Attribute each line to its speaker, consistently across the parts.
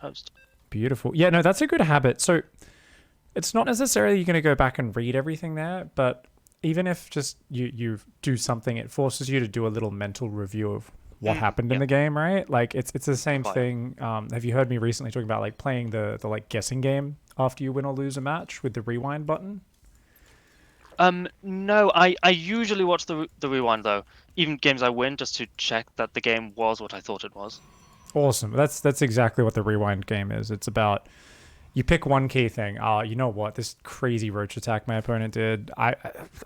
Speaker 1: post.
Speaker 2: Beautiful. Yeah, no, that's a good habit. So it's not necessarily you're going to go back and read everything there, but even if just you do something, it forces you to do a little mental review of what happened in the game, right? Like it's the same thing. Have you heard me recently talking about like playing the like guessing game after you win or lose a match with the rewind button?
Speaker 1: No, I usually watch the rewind though, even games I win, just to check that the game was what I thought it was.
Speaker 2: Awesome. That's exactly what the rewind game is. It's about you pick one key thing. You know what? This crazy roach attack my opponent did. I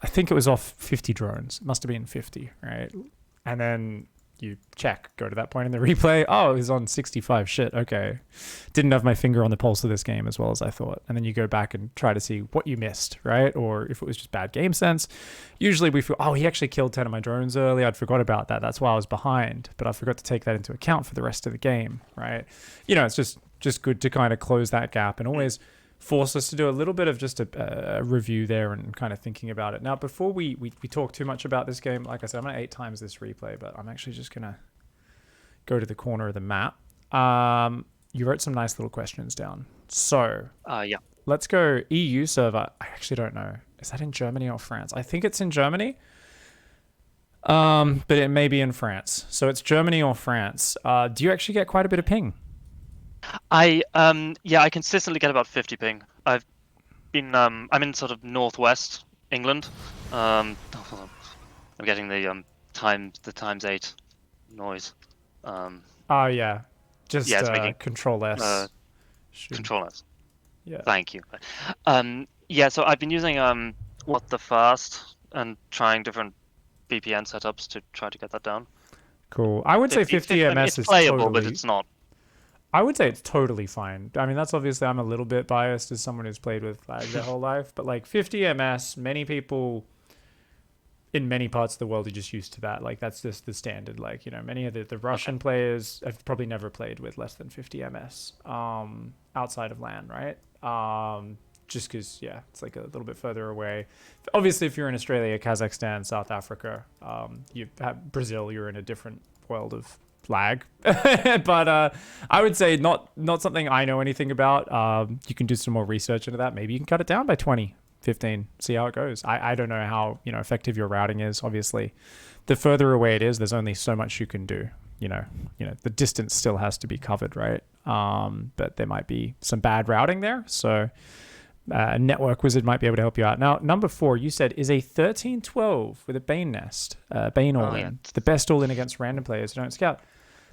Speaker 2: think it was off 50 drones. It must have been 50, right? And then you check, go to that point in the replay. Oh, it was on 65. Shit. Okay. Didn't have my finger on the pulse of this game as well as I thought. And then you go back and try to see what you missed, right? Or if it was just bad game sense. Usually we feel, oh, he actually killed 10 of my drones early. I'd forgot about that. That's why I was behind. But I forgot to take that into account for the rest of the game, right? You know, it's just good to kind of close that gap and always force us to do a little bit of just a review there and kind of thinking about it. Now, before we talk too much about this game, like I said, I'm going to 8 times this replay, but I'm actually just going to go to the corner of the map. You wrote some nice little questions down. So,
Speaker 1: yeah.
Speaker 2: Let's go EU server. I actually don't know. Is that in Germany or France? I think it's in Germany. But it may be in France. So it's Germany or France. Do you actually get quite a bit of ping?
Speaker 1: I consistently get about 50 ping. I've been I'm in sort of northwest England. I'm getting the times 8 noise.
Speaker 2: Yeah. Just
Speaker 1: it's making
Speaker 2: Control S.
Speaker 1: Control S.
Speaker 2: Yeah.
Speaker 1: Thank you. So I've been using What the Fast and trying different VPN setups to try to get that down.
Speaker 2: Cool. I would say 50 ms
Speaker 1: it's playable,
Speaker 2: totally...
Speaker 1: but it's not.
Speaker 2: I would say it's totally fine. I mean, that's obviously I'm a little bit biased as someone who's played with lag their whole life, but like 50 ms, many people in many parts of the world are just used to that. Like that's just the standard. Like, you know, many of the Russian players have probably never played with less than 50 ms outside of LAN, right? Just because, yeah, it's like a little bit further away. Obviously, if you're in Australia, Kazakhstan, South Africa, you have Brazil, you're in a different world of lag. But I would say not something I know anything about. You can do some more research into that. Maybe you can cut it down by 20, 15, see how it goes. I don't know how, you know, effective your routing is. Obviously, the further away it is, there's only so much you can do. You know, the distance still has to be covered, right? But there might be some bad routing there. So a network wizard might be able to help you out. Now, number 4, you said, is a 13-12 with a Bane nest, Bane all-in, the best all-in against random players who don't scout.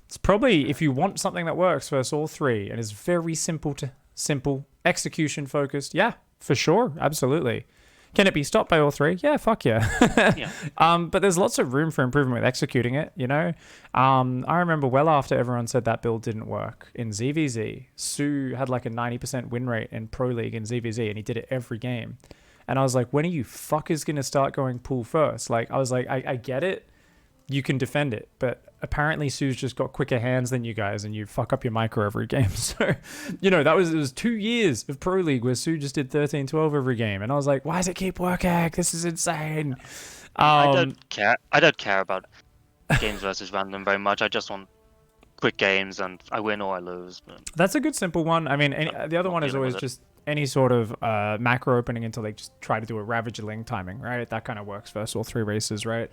Speaker 2: It's probably, if you want something that works versus all 3 and is very simple execution focused, yeah, for sure, absolutely. Can it be stopped by all 3? Yeah, fuck yeah. But there's lots of room for improvement with executing it, you know? I remember well after everyone said that build didn't work in ZvZ, Sue had like a 90% win rate in Pro League in ZvZ, and he did it every game. And I was like, when are you fuckers going to start going pool first? Like, I was like, I get it. You can defend it, but apparently Sue's just got quicker hands than you guys, and you fuck up your micro every game. So, you know, it was 2 years of Pro League where Sue just did 13-12 every game, and I was like, why does it keep working? This is insane.
Speaker 1: I don't care. I don't care about games versus random very much. I just want quick games, and I win or I lose. But
Speaker 2: that's a good simple one. I mean, the other one is always just any sort of macro opening until they just try to do a Ravager-ling timing, right? That kind of works versus all 3 races, right?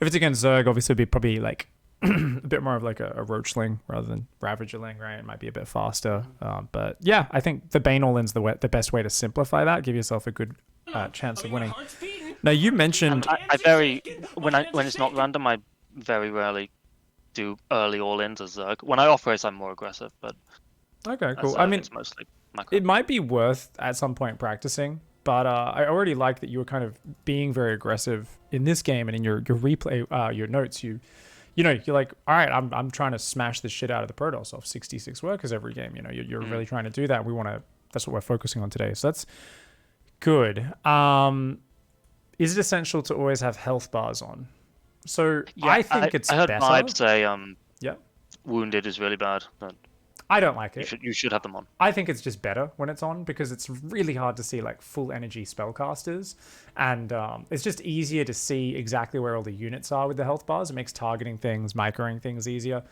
Speaker 2: If it's against Zerg, obviously it'd be probably like a bit more of like a Roach-ling rather than Ravager-ling, right? It might be a bit faster. But yeah, I think the Bane all-in's the best way to simplify that. Give yourself a good chance of winning. Now, you mentioned...
Speaker 1: when it's not random, I very rarely do early all-ins as Zerg. When I off-race, I'm more aggressive, but...
Speaker 2: Okay, cool. I mean,
Speaker 1: it's mostly macro.
Speaker 2: It might be worth at some point practicing, but I already like that you were kind of being very aggressive in this game, and in your replay, your notes, you're like, all right, I'm trying to smash the shit out of the Protoss off 66 workers every game. You know, you're really trying to do that. That's what we're focusing on today. So that's good. Is it essential to always have health bars on? So yeah, I think it's better.
Speaker 1: I heard Vibe say, wounded is really bad, but
Speaker 2: I don't like it.
Speaker 1: You should have them on.
Speaker 2: I think it's just better when it's on, because it's really hard to see like full energy spellcasters, and it's just easier to see exactly where all the units are with the health bars. It makes targeting things, microing things easier.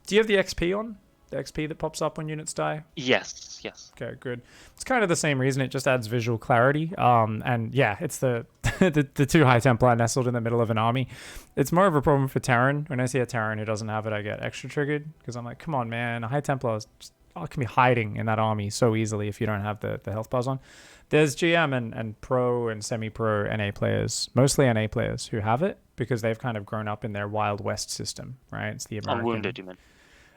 Speaker 2: Do you have the XP on? XP that pops up when units die?
Speaker 1: Yes, yes.
Speaker 2: Okay, good. It's kind of the same reason. It just adds visual clarity. And yeah, it's the the two High Templar nestled in the middle of an army. It's more of a problem for Terran. When I see a Terran who doesn't have it, I get extra triggered because I'm like, come on, man, a High Templar is just, can be hiding in that army so easily if you don't have the health bars on. There's GM and pro and semi-pro NA players, mostly NA players, who have it because they've kind of grown up in their Wild West system, right? It's the American.
Speaker 1: On wounded, you mean?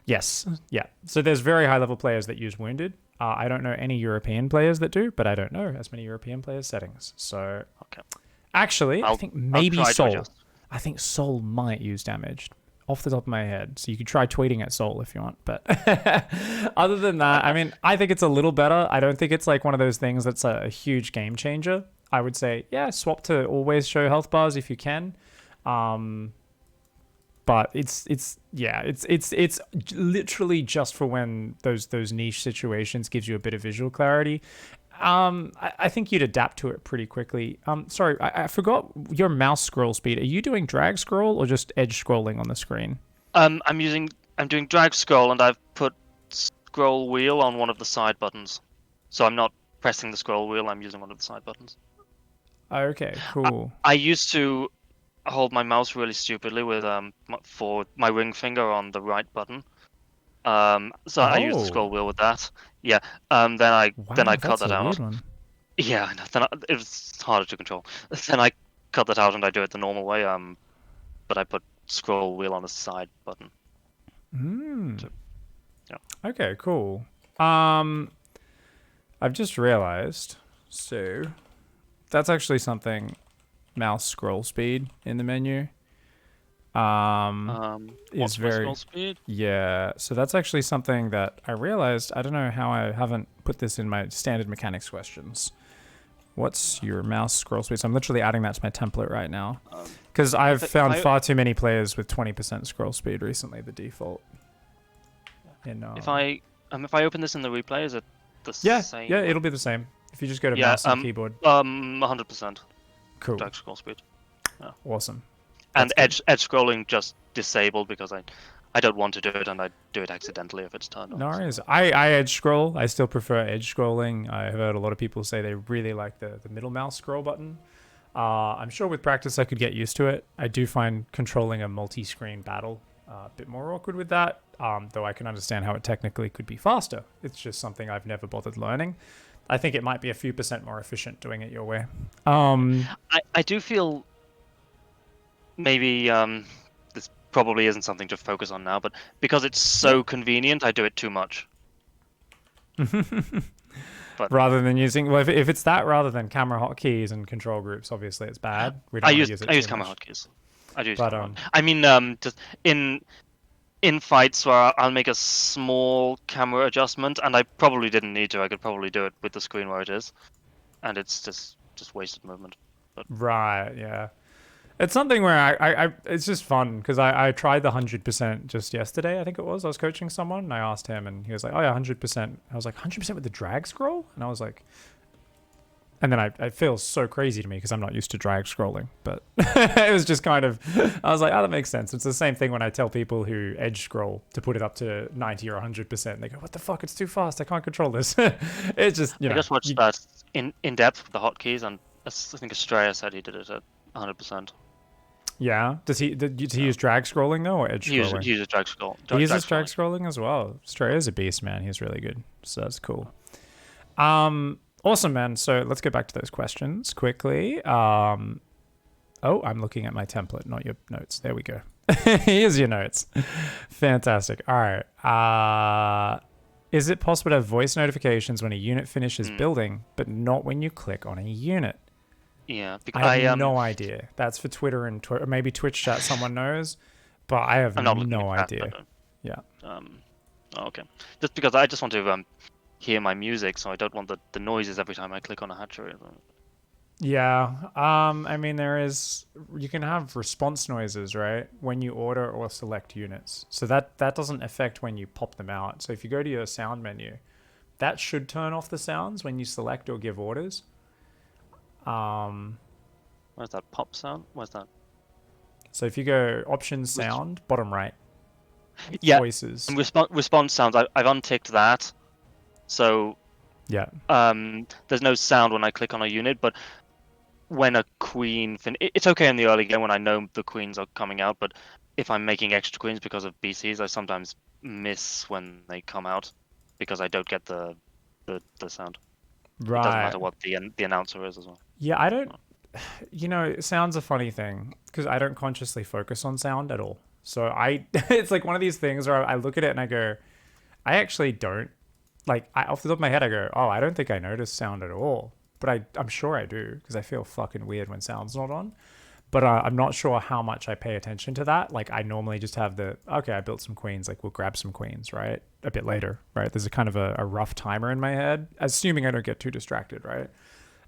Speaker 2: Yes, yeah. So there's very high level players that use wounded. I don't know any European players that do, but I don't know as many European players settings. So
Speaker 1: okay.
Speaker 2: Actually, I think maybe Soul.
Speaker 1: I
Speaker 2: think Soul might use damaged off the top of my head. So you could try tweeting at Soul if you want. But other than that, I mean, I think it's a little better. I don't think it's like one of those things that's a huge game changer. I would say, yeah, swap to always show health bars if you can. But it's literally just for when those niche situations gives you a bit of visual clarity. I think you'd adapt to it pretty quickly. Sorry, I forgot your mouse scroll speed. Are you doing drag scroll or just edge scrolling on the screen?
Speaker 1: I'm doing drag scroll, and I've put scroll wheel on one of the side buttons, so I'm not pressing the scroll wheel. I'm using one of the side buttons.
Speaker 2: Okay, cool.
Speaker 1: I used to hold my mouse really stupidly with for my ring finger on the right button. So I used the scroll wheel with that. Yeah. Then I cut that out. Yeah, I know. It was harder to control. Then I cut that out and I do it the normal way. But I put scroll wheel on the side button.
Speaker 2: So, yeah. Okay, cool. I've just realized. So that's actually something. Mouse scroll speed in the menu is very
Speaker 1: scroll speed?
Speaker 2: Yeah, so that's actually something that I realized. I don't know how I haven't put this in my standard mechanics questions. What's your mouse scroll speed? So I'm literally adding that to my template right now because I've found far too many players with 20% scroll speed recently, the default.
Speaker 1: If I open this in the replay, is it the same?
Speaker 2: Yeah, it'll be the same if you just go to mouse and keyboard.
Speaker 1: 100%.
Speaker 2: Cool.
Speaker 1: Drag scroll speed. Yeah.
Speaker 2: Awesome.
Speaker 1: And edge scrolling just disabled because I don't want to do it and I do it accidentally if it's turned on.
Speaker 2: No worries. I edge scroll. I still prefer edge scrolling. I've heard a lot of people say they really like the middle mouse scroll button. I'm sure with practice I could get used to it. I do find controlling a multi-screen battle a bit more awkward with that, though I can understand how it technically could be faster. It's just something I've never bothered learning. I think it might be a few % more efficient doing it your way.
Speaker 1: I do feel maybe this probably isn't something to focus on now, but because it's so convenient, I do it too much.
Speaker 2: But rather than using, well, if it's that rather than camera hotkeys and control groups, obviously it's bad. I use
Speaker 1: camera hotkeys. I do use camera. I mean, just in fights where I'll make a small camera adjustment, and I probably didn't need to. I could probably do it with the screen where it is, and it's just wasted movement. But
Speaker 2: right, yeah. It's something where I it's just fun because I tried the 100% just yesterday. I think it was. I was coaching someone and I asked him, and he was like, "Oh yeah, 100%." I was like, "100% with the drag scroll?" And I was like, and then it feels so crazy to me because I'm not used to drag scrolling, but it was just kind of, I was like, oh, that makes sense. It's the same thing when I tell people who edge scroll to put it up to 90 or 100%. They go, what the fuck? It's too fast. I can't control this. It's just,
Speaker 1: I just watched that in depth with the hotkeys, and I think Australia said he did it at 100%.
Speaker 2: Yeah. Did he use drag scrolling though, or edge scrolling?
Speaker 1: He uses drag scroll.
Speaker 2: He uses drag scrolling as well. Australia's a beast, man. He's really good. So that's cool. Awesome, man. So let's get back to those questions quickly. I'm looking at my template, not your notes. There we go. Here's your notes. Fantastic. All right. Is it possible to have voice notifications when a unit finishes building, but not when you click on a unit?
Speaker 1: Yeah.
Speaker 2: I have no idea. That's for Twitter and maybe Twitch chat someone knows, but I have no idea. Yeah.
Speaker 1: Okay. Just because I just want to hear my music, so I don't want the noises every time I click on a hatchery.
Speaker 2: Yeah, I mean you can have response noises, right, when you order or select units. So that doesn't affect when you pop them out. So if you go to your sound menu, that should turn off the sounds when you select or give orders.
Speaker 1: Where's that pop sound? Where's that?
Speaker 2: So if you go options sound, bottom right.
Speaker 1: Yeah,
Speaker 2: voices.
Speaker 1: and response sounds. I've unticked that, so
Speaker 2: Yeah.
Speaker 1: there's no sound when I click on a unit. But when a queen, it's okay in the early game when I know the queens are coming out. But if I'm making extra queens because of BCs, I sometimes miss when they come out because I don't get the sound. It doesn't
Speaker 2: Right.
Speaker 1: matter what the announcer is as well.
Speaker 2: Yeah, I don't. You know, sound's a funny thing because I don't consciously focus on sound at all. So it's like one of these things where I look at it and I go, I actually don't like. Off the top of my head, I go, oh, I don't think I notice sound at all. But I'm sure I do because I feel fucking weird when sound's not on. But I'm not sure how much I pay attention to that. Like I normally just have okay, I built some queens. Like we'll grab some queens, right? A bit later, right? There's a kind of a rough timer in my head, assuming I don't get too distracted, right?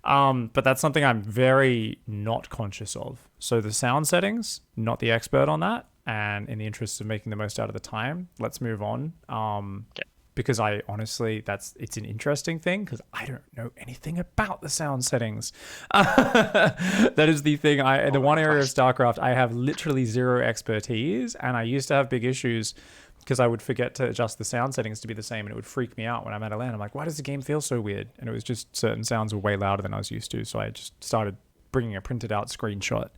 Speaker 2: But that's something I'm very not conscious of. So the sound settings, not the expert on that. And in the interest of making the most out of the time, let's move on.
Speaker 1: Okay.
Speaker 2: Because I honestly, it's an interesting thing because I don't know anything about the sound settings. That is the thing. The one area of StarCraft I have literally zero expertise, and I used to have big issues because I would forget to adjust the sound settings to be the same, and it would freak me out when I'm at a LAN. I'm like, why does the game feel so weird? And it was just certain sounds were way louder than I was used to, so I just started bringing a printed out screenshot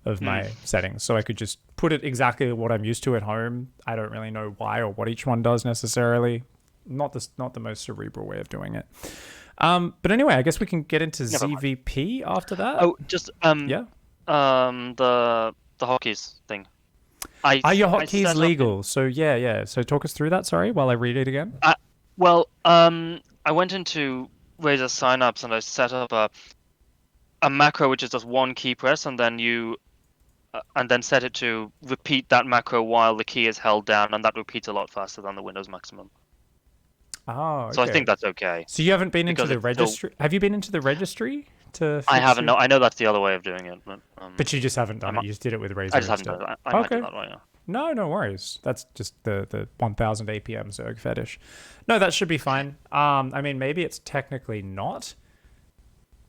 Speaker 2: of my settings so I could just put it exactly what I'm used to at home. I don't really know why or what each one does necessarily. Not the most cerebral way of doing it. But anyway, I guess we can get into ZvP after that.
Speaker 1: Oh, just
Speaker 2: yeah.
Speaker 1: The hotkeys thing.
Speaker 2: Are your hotkeys legal? So yeah. So talk us through that. Sorry, while I read it again.
Speaker 1: Well, I went into Razer signups and I set up a macro which is just one key press, and then and then set it to repeat that macro while the key is held down, and that repeats a lot faster than the Windows maximum.
Speaker 2: Oh, okay.
Speaker 1: So I think that's okay.
Speaker 2: So you haven't been into the registry? Have you been into the registry to fix
Speaker 1: I haven't. No, I know that's the other way of doing it,
Speaker 2: but you just haven't done it. You just did it with Razer.
Speaker 1: I just haven't done it. I might do that right now.
Speaker 2: No worries. That's just the 1000 APM Zerg fetish. No, that should be fine. I mean, maybe it's technically not,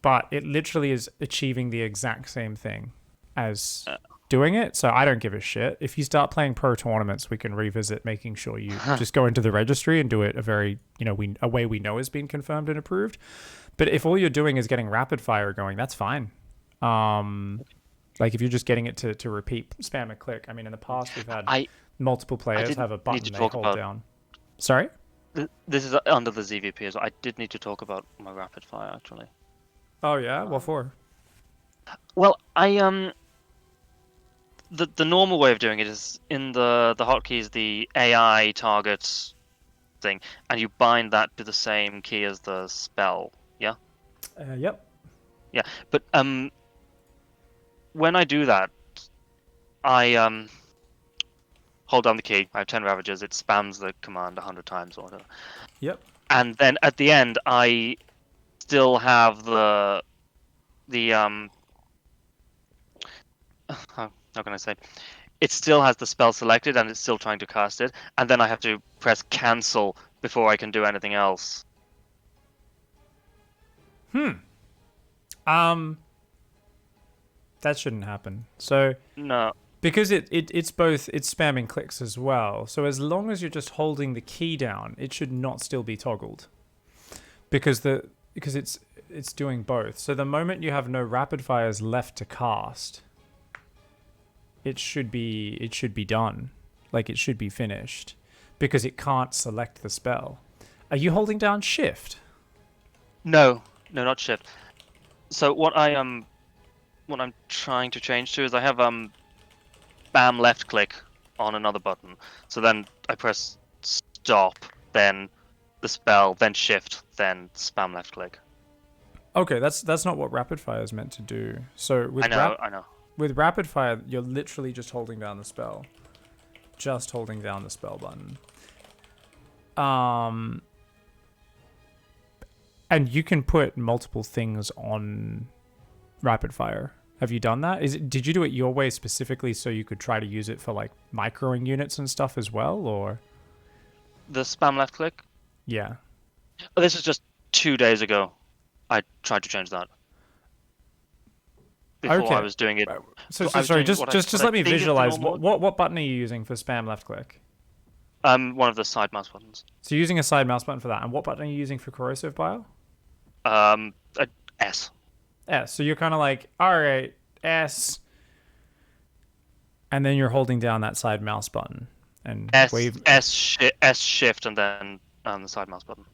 Speaker 2: but it literally is achieving the exact same thing as doing it. So I don't give a shit. If you start playing pro tournaments, we can revisit making sure you just go into the registry and do it a way we know has been confirmed and approved. But if all you're doing is getting rapid fire going, that's fine. Like if you're just getting it to repeat, spam and click. I mean, in the past we've had multiple players have a button they hold down. Sorry?
Speaker 1: This is under the ZvP as well. I did need to talk about my rapid fire actually.
Speaker 2: Oh yeah, what for?
Speaker 1: Well, the normal way of doing it is in the hotkeys, the AI targets thing, and you bind that to the same key as the spell. Yeah.
Speaker 2: Yep.
Speaker 1: Yeah, but when I do that, I hold down the key. I have 10 Ravagers. It spams the command 100 times or whatever.
Speaker 2: Yep.
Speaker 1: And then at the end, I still have the how can I say? It still has the spell selected and it's still trying to cast it, and then I have to press cancel before I can do anything else.
Speaker 2: That shouldn't happen. So
Speaker 1: No.
Speaker 2: Because it's spamming clicks as well. So as long as you're just holding the key down, it should not still be toggled. Because it's doing both. So the moment you have no rapid fires left to cast, it should be done. Like it should be finished. Because it can't select the spell. Are you holding down shift?
Speaker 1: No, not shift. So what I'm trying to change to is I have spam left click on another button. So then I press stop, then the spell, then shift, then spam left click.
Speaker 2: Okay, that's not what rapid fire is meant to do. So with
Speaker 1: I know.
Speaker 2: With rapid fire, you're literally just holding down the spell. Just holding down the spell button. And you can put multiple things on rapid fire. Have you done that? Did you do it your way specifically so you could try to use it for like microing units and stuff as well, or?
Speaker 1: The spam left click?
Speaker 2: Yeah.
Speaker 1: Oh, this is just 2 days ago. I tried to change that. Before
Speaker 2: okay.
Speaker 1: I was doing it.
Speaker 2: So sorry, just let me visualize. What button are you using for spam left click?
Speaker 1: One of the side mouse buttons.
Speaker 2: So you're using a side mouse button for that. And what button are you using for corrosive bile?
Speaker 1: A S.
Speaker 2: S. So you're kind of like, all right, S, and then you're holding down that side mouse button and wave.
Speaker 1: S shift and then the side mouse button.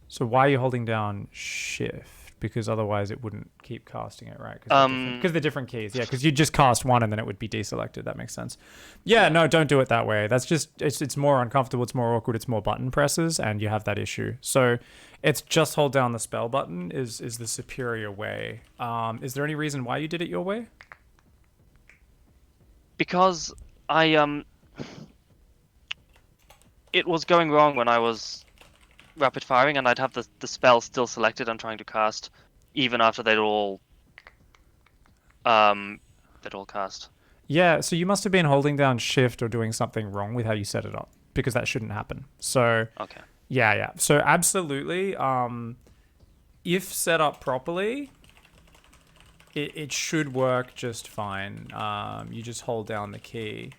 Speaker 2: So why are you holding down shift? Because otherwise it wouldn't keep casting it, right? Because they're different keys. Yeah, because you just cast one and then it would be deselected. That makes sense. Yeah, no, don't do it that way. That's just, it's more uncomfortable, it's more awkward, it's more button presses, and you have that issue. So it's just hold down the spell button is the superior way. Is there any reason why you did it your way?
Speaker 1: Because it was going wrong when I was rapid firing, and I'd have the spell still selected and trying to cast, even after they'd all cast.
Speaker 2: Yeah, so you must have been holding down shift or doing something wrong with how you set it up, because that shouldn't happen. So
Speaker 1: Okay.
Speaker 2: yeah. So absolutely, if set up properly, it should work just fine. You just hold down the key,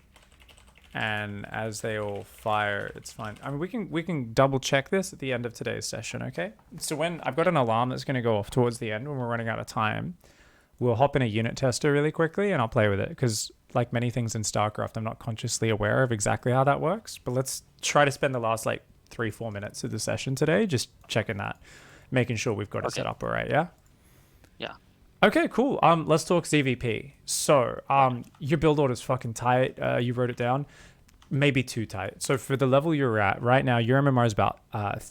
Speaker 2: and as they all fire, it's fine. I mean, we can double check this at the end of today's session, okay? So when I've got an alarm that's going to go off towards the end when we're running out of time, we'll hop in a unit tester really quickly, and I'll play with it, because like many things in StarCraft, I'm not consciously aware of exactly how that works. But let's try to spend the last like 3-4 minutes of the session today just checking that, making sure we've got it set up all right, yeah?
Speaker 1: Yeah.
Speaker 2: Okay, cool. Let's talk ZvP. So, your build order's fucking tight. You wrote it down. Maybe too tight. So for the level you're at right now, your MMR is about 4.2,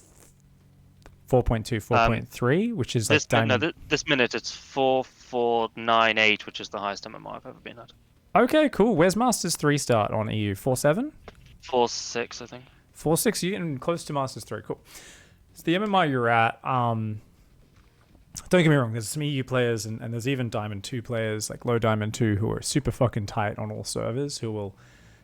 Speaker 2: 4.3, which is like diamond.
Speaker 1: No, this minute it's 4498, which is the highest MMR I've ever been at.
Speaker 2: Okay, cool. Where's Masters 3 start on EU? 4.7?
Speaker 1: 4.6, I think.
Speaker 2: 4.6. You're getting close to Masters 3. Cool. So the MMR you're at, don't get me wrong, there's some EU players and there's even Diamond 2 players, like low Diamond 2, who are super fucking tight on all servers, who will,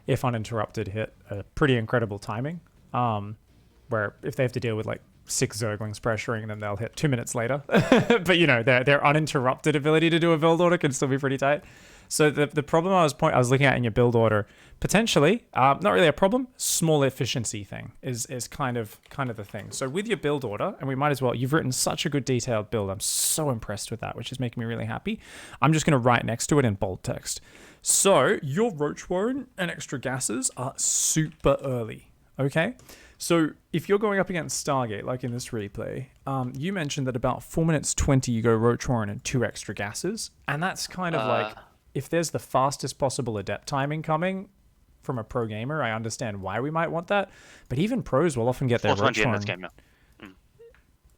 Speaker 2: if uninterrupted, hit a pretty incredible timing. Where if they have to deal with like 6 Zerglings pressuring them, they'll hit 2 minutes later. But you know, their uninterrupted ability to do a build order can still be pretty tight. So the problem I was looking at in your build order, potentially, not really a problem, small efficiency thing is kind of the thing. So with your build order, and we might as well, you've written such a good detailed build. I'm so impressed with that, which is making me really happy. I'm just going to write next to it in bold text. So your Roach Warren and extra gases are super early, okay? So if you're going up against Stargate, like in this replay, you mentioned that about 4 minutes 20 you go Roach Warren and 2 extra gases, and that's kind of like, if there's the fastest possible adept timing coming from a pro gamer, I understand why we might want that. But even pros will often get their Roach Warren.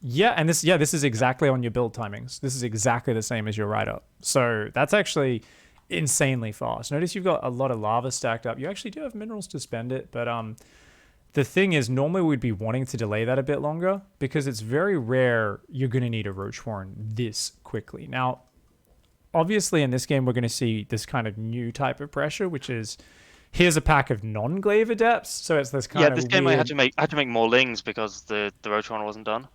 Speaker 2: Yeah, and this is exactly on your build timings. This is exactly the same as your write-up. So that's actually insanely fast. Notice you've got a lot of lava stacked up. You actually do have minerals to spend it, but the thing is, normally we'd be wanting to delay that a bit longer because it's very rare you're going to need a Roach Warren this quickly. Now, obviously in this game we're going to see this kind of new type of pressure, which is here's a pack of non-glaive adepts. So it's this kind of
Speaker 1: this game weird... I had to make more lings because the Roach Warren wasn't done.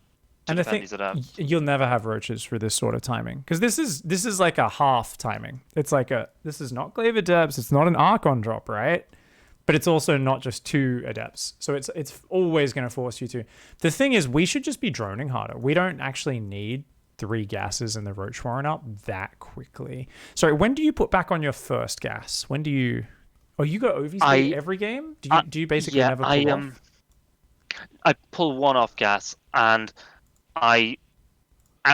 Speaker 2: And I think you'll never have roaches for this sort of timing, because this is like a half timing. It's like this is not glaive adepts. It's not an Archon drop, right? But it's also not just 2 adepts. So it's always going to force you to. The thing is, we should just be droning harder. We don't actually need 3 gases and the Roach Warren up that quickly. Sorry, when do you put back on your first gas? When do you... Oh, you go OV speed every game? Do you basically never pull off?
Speaker 1: I pull 1 off gas, and at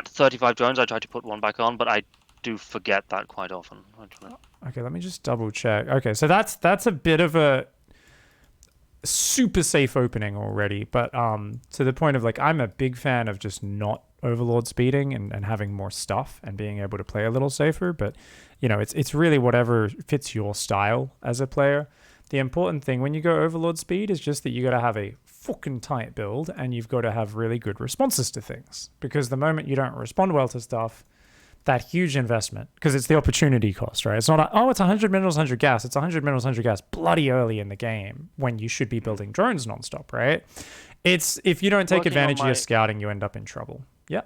Speaker 1: 35 drones, I try to put 1 back on, but I do forget that quite often.
Speaker 2: Okay, let me just double check. Okay, so that's a bit of a super safe opening already, but to the point of like, I'm a big fan of just not overlord speeding and having more stuff and being able to play a little safer. But you know, it's really whatever fits your style as a player. The important thing when you go overlord speed is just that you got to have a fucking tight build, and you've got to have really good responses to things, because the moment you don't respond well to stuff, that huge investment, because it's the opportunity cost, right? It's not like, oh, it's 100 minerals, 100 gas. It's 100 minerals, 100 gas bloody early in the game when you should be building drones nonstop, right? It's if you don't take advantage of your scouting, you end up in trouble. Yeah.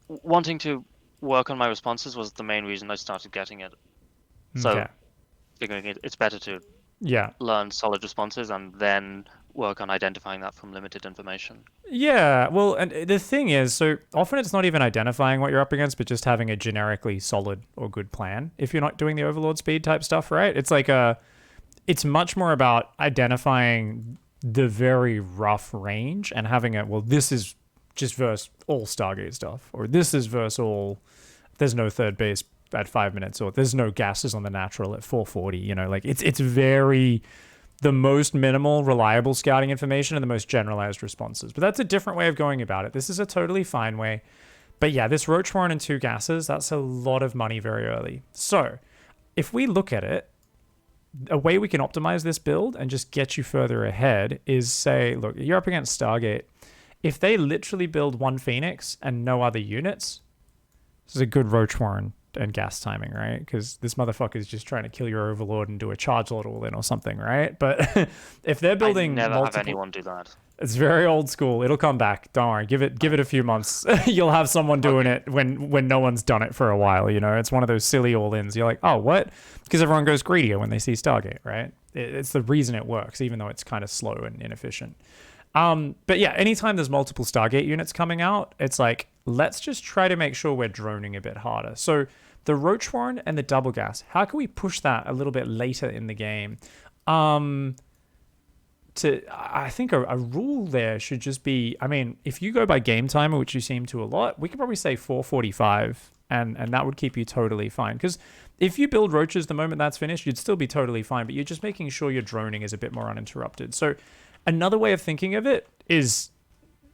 Speaker 1: Wanting to work on my responses was the main reason I started getting it. So figuring it's better to learn solid responses and then work on identifying that from limited information.
Speaker 2: Yeah, well, and the thing is, so often it's not even identifying what you're up against, but just having a generically solid or good plan. If you're not doing the Overlord speed type stuff, right? It's much more about identifying the very rough range and having this is just versus all Stargate stuff, or this is versus all, there's no third base at 5 minutes, or there's no gases on the natural at 440, like it's very the most minimal reliable scouting information and the most generalized responses. But that's a different way of going about it. This is a totally fine way. But yeah, this Roach Warren and 2 gases, that's a lot of money very early. So if we look at it, a way we can optimize this build and just get you further ahead is say, look, you're up against Stargate. If they literally build 1 Phoenix and no other units, this is a good Roach Warren and gas timing, right? Because this motherfucker is just trying to kill your Overlord and do a charge lot all in or something, right? But if they're building
Speaker 1: I never have anyone do that.
Speaker 2: It's very old school. It'll come back. Don't worry. Give it a few months. You'll have someone doing it when no one's done it for a while. It's one of those silly all-ins. You're like, oh, what? Because everyone goes greedier when they see Stargate, right? It's the reason it works, even though it's kind of slow and inefficient. But yeah, anytime there's multiple Stargate units coming out, it's like, let's just try to make sure we're droning a bit harder. So the Roach Warren and the double gas, how can we push that a little bit later in the game? I think a rule there should just be, if you go by game timer, which you seem to a lot, we could probably say 445, and that would keep you totally fine. Because if you build roaches the moment that's finished, you'd still be totally fine, but you're just making sure your droning is a bit more uninterrupted. So another way of thinking of it is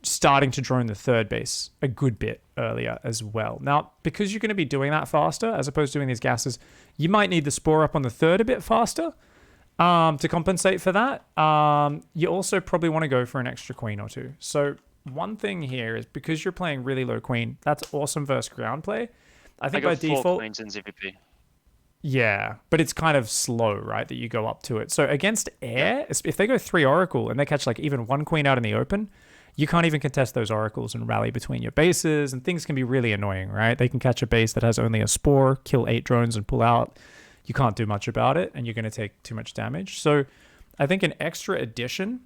Speaker 2: starting to drone the third base a good bit earlier as well. Now, because you're going to be doing that faster, as opposed to doing these gases, you might need the spore up on the third a bit faster to compensate for that. You also probably want to go for an extra queen or 2. So one thing here is, because you're playing really low queen, that's awesome versus ground play. I think by default
Speaker 1: 4 queens in ZvP.
Speaker 2: Yeah, but it's kind of slow, right, that you go up to it. So against air, if they go 3 oracle and they catch like even 1 queen out in the open, you can't even contest those oracles and rally between your bases, and things can be really annoying, right? They can catch a base that has only a spore, kill 8 drones and pull out. You can't do much about it, and you're going to take too much damage. So I think an extra addition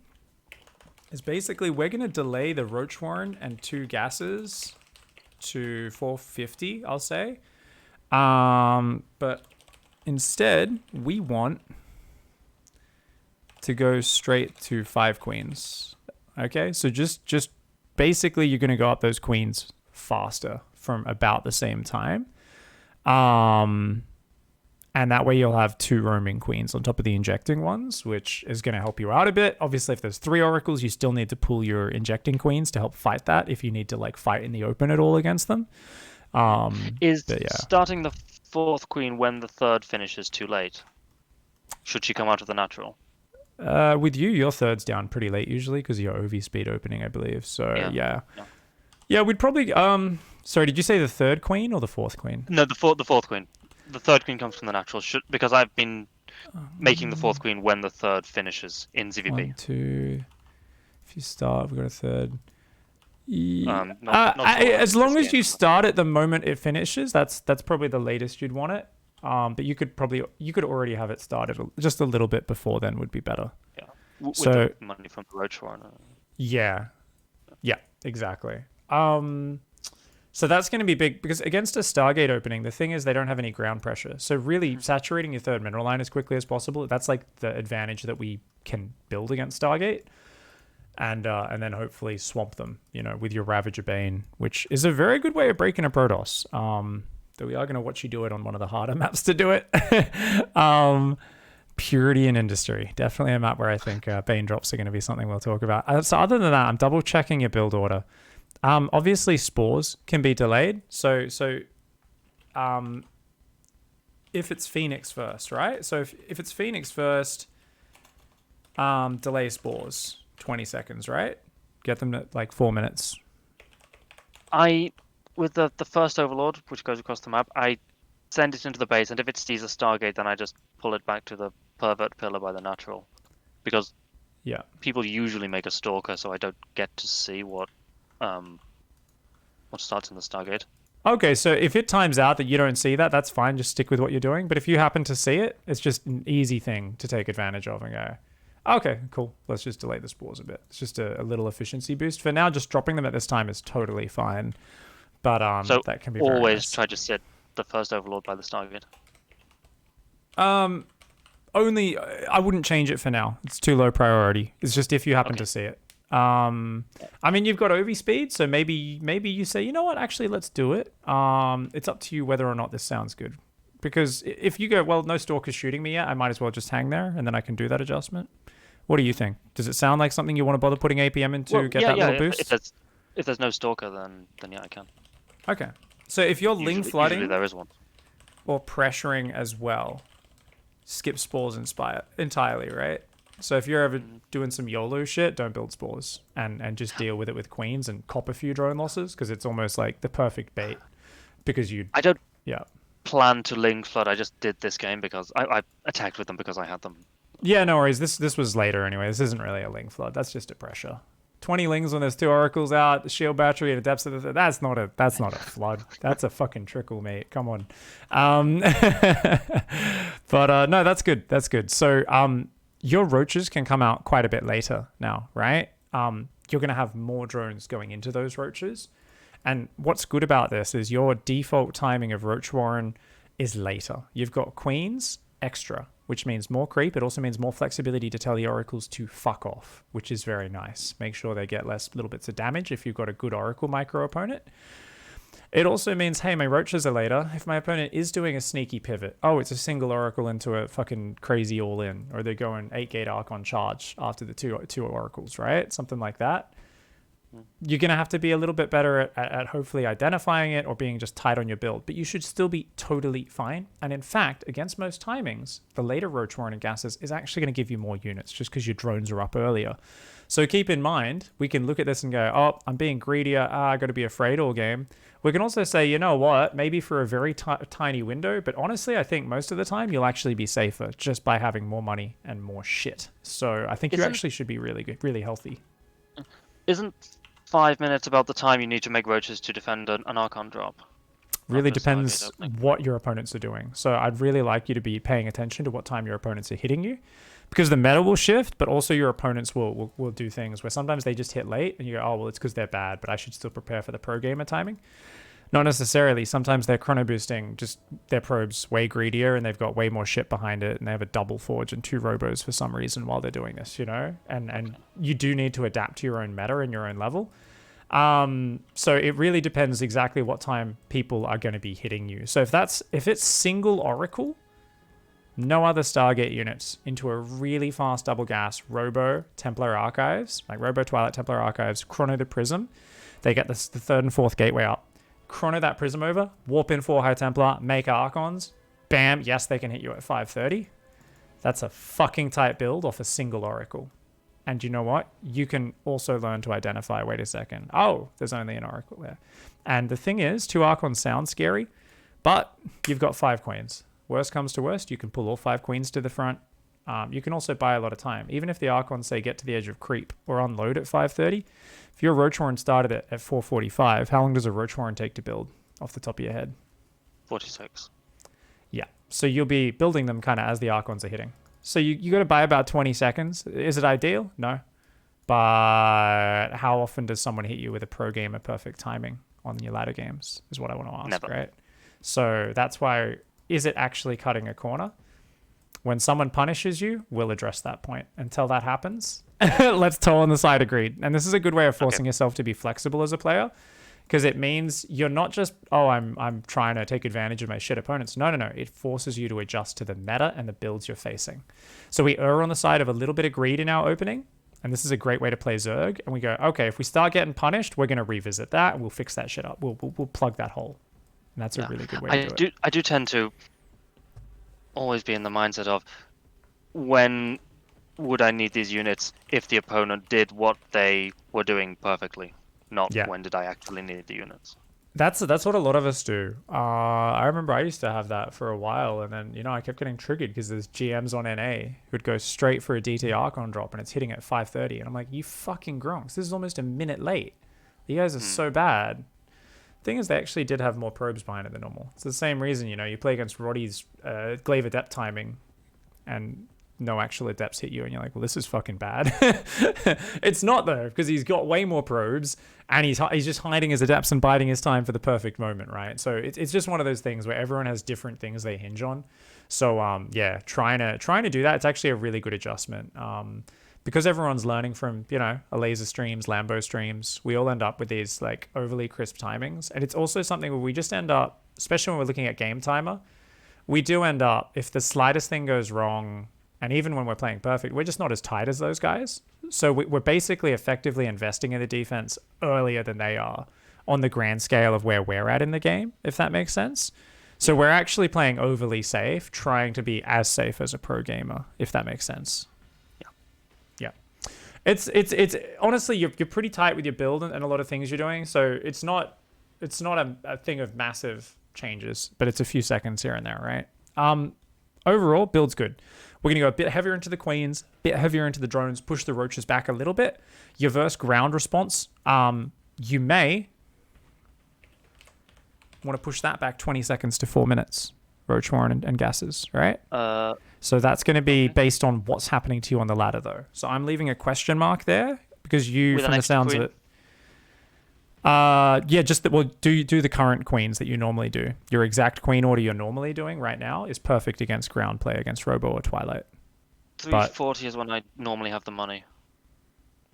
Speaker 2: is basically we're going to delay the Roach Warren and 2 gases to 450, I'll say. But instead, we want to go straight to 5 queens. Okay, so just basically you're going to go up those queens faster from about the same time. And that way you'll have 2 roaming queens on top of the injecting ones, which is going to help you out a bit. Obviously, if there's 3 oracles, you still need to pull your injecting queens to help fight that if you need to like fight in the open at all against them.
Speaker 1: Starting the 4th queen when the 3rd finishes too late? Should she come out of the natural?
Speaker 2: With you, your 3rd's down pretty late usually because of your OV speed opening, I believe. So yeah, we'd probably sorry, did you say the 3rd queen or the 4th queen?
Speaker 1: No, the 4th queen. The 3rd queen comes from the natural. Because I've been making the 4th queen when the 3rd finishes in ZvP.
Speaker 2: 1, 2. If you start, we've got a 3rd. As long as you start at the moment it finishes, that's probably the latest you'd want it. But you could already have it started just a little bit before then would be better.
Speaker 1: Yeah. With the money from the Roach Warren.
Speaker 2: Yeah, exactly. So that's going to be big because against a Stargate opening, the thing is they don't have any ground pressure. So really saturating your 3rd mineral line as quickly as possible, that's like the advantage that we can build against Stargate. And then hopefully swamp them, with your Ravager Bane, which is a very good way of breaking a Protoss. Though we are going to watch you do it on one of the harder maps to do it. Purity and Industry. Definitely a map where I think Bane drops are going to be something we'll talk about. So other than that, I'm double checking your build order. Obviously, spores can be delayed. So if it's Phoenix first, right? So if it's Phoenix first, delay spores 20 seconds, right? Get them at like 4 minutes.
Speaker 1: With the first Overlord, which goes across the map, I send it into the base, and if it sees a Stargate, then I just pull it back to the pervert pillar by the natural. Because people usually make a Stalker, so I don't get to see what starts in the Stargate.
Speaker 2: Okay, so if it times out that you don't see that, that's fine. Just stick with what you're doing. But if you happen to see it, it's just an easy thing to take advantage of and go, Okay, cool. Let's just delay the spores a bit. It's just a little efficiency boost. For now, just dropping them at this time is totally fine. But
Speaker 1: So
Speaker 2: that can be very
Speaker 1: always
Speaker 2: nice.
Speaker 1: try to set the first overlord by the Stargate.
Speaker 2: Only I wouldn't change it for now. It's too low priority. It's just if you happen to see it. I mean, you've got OV speed, so maybe you say, you know what, actually, let's do it. It's up to you whether or not this sounds good. Because if you go, well, no stalker's shooting me yet, I might as well just hang there, and then I can do that adjustment. What do you think? Does it sound like something you want to bother putting APM into get that little boost?
Speaker 1: If there's no stalker, then yeah, I can.
Speaker 2: Okay. So if you're Ling flooding
Speaker 1: usually there is one.
Speaker 2: or pressuring as well, skip spores entirely, right? So if you're ever doing some YOLO shit, don't build spores and just deal with it with queens and cop a few drone losses because it's almost like the perfect bait because
Speaker 1: I don't
Speaker 2: yeah.
Speaker 1: plan to Ling flood. I just did this game because I attacked with them because I had them.
Speaker 2: Yeah, no worries. This was later anyway. This isn't really a Ling flood. That's just a pressure. 20 Lings when there's 2 oracles out, the shield battery at a depth of that's not a flood. That's a fucking trickle, mate. Come on. But no, that's good. That's good. So your roaches can come out quite a bit later now, right? You're gonna have more drones going into those roaches. And what's good about this is your default timing of Roach Warren is later. You've got queens extra, which means more creep. It also means more flexibility to tell the oracles to fuck off, which is very nice. Make sure they get less little bits of damage if you've got a good oracle micro opponent. It also means, hey, my roaches are later. If my opponent is doing a sneaky pivot, oh, it's a single oracle into a fucking crazy all-in, or they're going 8-gate Archon charge after the two oracles, right? Something like that. You're going to have to be a little bit better at hopefully identifying it or being just tight on your build, but you should still be totally fine. And in fact, against most timings, the later Roach Warren and gases is actually going to give you more units just because your drones are up earlier. So keep in mind, we can look at this and go, oh, I'm being greedier. I got to be afraid all game. We can also say, you know what, maybe for a very tiny window, but honestly, I think most of the time you'll actually be safer just by having more money and more shit. So I think you actually should be really good, really healthy.
Speaker 1: Isn't 5 minutes about the time you need to make roaches to defend an Archon drop?
Speaker 2: Really depends what your opponents are doing. So I'd really like you to be paying attention to what time your opponents are hitting you, because the meta will shift, but also your opponents will do things where sometimes they just hit late and you go, oh, well, it's because they're bad, but I should still prepare for the pro gamer timing. Not necessarily. Sometimes they're chrono boosting just their probes way greedier and they've got way more shit behind it and they have a double forge and 2 robos for some reason while they're doing this, you know? And you do need to adapt to your own meta and your own level. So it really depends exactly what time people are going to be hitting you. So if it's single oracle, no other Stargate units into a really fast double gas Robo Templar Archives, like Robo Twilight Templar Archives, chrono the Prism. They get the 3rd and 4th gateway up. Chrono that Prism over, warp in 4 High Templar, make Archons. Bam, yes, they can hit you at 530. That's a fucking tight build off a single oracle. And you know what? You can also learn to identify, wait a second, oh, there's only an oracle there. And the thing is, 2 Archons sound scary, but you've got 5 queens. Worst comes to worst, you can pull all 5 queens to the front. You can also buy a lot of time. Even if the Archons, say, get to the edge of creep or unload at 530, if your Roach Warren started at 445, how long does a Roach Warren take to build off the top of your head?
Speaker 1: 46.
Speaker 2: Yeah. So you'll be building them kind of as the Archons are hitting. So you got to buy about 20 seconds. Is it ideal? No. But how often does someone hit you with a pro gamer perfect timing on your ladder games is what I want to ask,
Speaker 1: Never.
Speaker 2: Right? So that's why, is it actually cutting a corner? When someone punishes you, we'll address that point. Until that happens, let's toe on the side agreed. And this is a good way of forcing yourself to be flexible as a player, because it means you're not just, oh, I'm trying to take advantage of my shit opponents. No. It forces you to adjust to the meta and the builds you're facing. So we err on the side of a little bit of greed in our opening, and this is a great way to play Zerg. And we go, okay, if we start getting punished, we're going to revisit that, and we'll fix that shit up. We'll plug that hole. And that's a really good way to do it.
Speaker 1: I do tend to always be in the mindset of, when would I need these units if the opponent did what they were doing perfectly, not when did I actually need the units.
Speaker 2: That's what a lot of us do. I remember I used to have that for a while, and then I kept getting triggered because there's GMs on NA who'd go straight for a DT Archon drop and it's hitting at 530, and I'm like, you fucking gronks, this is almost a minute late. You guys are so bad. Thing is, they actually did have more probes behind it than normal. It's the same reason, you play against Roddy's Glaive Adept timing, and no actual adepts hit you, and you're like, well, this is fucking bad. It's not though, because he's got way more probes, and he's just hiding his adepts and biding his time for the perfect moment, right? So it's just one of those things where everyone has different things they hinge on. So yeah, trying to do that, it's actually a really good adjustment. Because everyone's learning from, a laser streams, Lambo streams, we all end up with these like overly crisp timings. And it's also something where we just end up, especially when we're looking at game timer, we do end up, if the slightest thing goes wrong, and even when we're playing perfect, we're just not as tight as those guys. So we're basically effectively investing in the defense earlier than they are on the grand scale of where we're at in the game, if that makes sense. So we're actually playing overly safe, trying to be as safe as a pro gamer, if that makes sense. Yeah. It's honestly, you're pretty tight with your build and a lot of things you're doing. So it's not a thing of massive changes, but it's a few seconds here and there, right? Overall, build's good. We're going to go a bit heavier into the queens, a bit heavier into the drones, push the roaches back a little bit. Your verse ground response, you may want to push that back 20 seconds to 4 minutes, roach warren and gases, right? So that's going to be based on what's happening to you on the ladder, though. So I'm leaving a question mark there because you, with from the sounds of it, yeah, do the current queens that you normally do. Your exact queen order you're normally doing right now is perfect against ground play, against Robo or Twilight.
Speaker 1: 340 is when I normally have the money.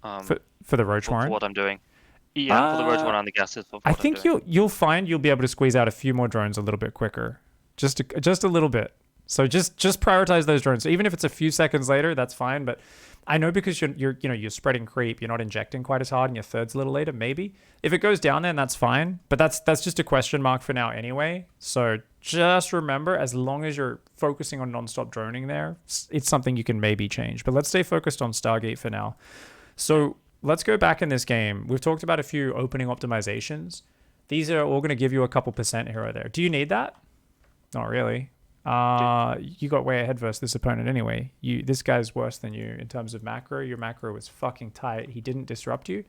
Speaker 2: For the roach warren?
Speaker 1: For what I'm doing. Yeah, for the roach warren and the gases.
Speaker 2: I think you'll find you'll be able to squeeze out a few more drones a little bit quicker, just a little bit. So just prioritize those drones. So even if it's a few seconds later, that's fine. But I know because you're spreading creep, you're not injecting quite as hard, and your third's a little later. Maybe if it goes down, then that's fine. But that's just a question mark for now anyway. So just remember, as long as you're focusing on non-stop droning there, it's something you can maybe change. But let's stay focused on Stargate for now. So let's go back in this game. We've talked about a few opening optimizations. These are all going to give you a couple percent here or there. Do you need that? Not really. You got way ahead versus this opponent anyway. This guy's worse than you in terms of macro. Your macro was fucking tight. He didn't disrupt you.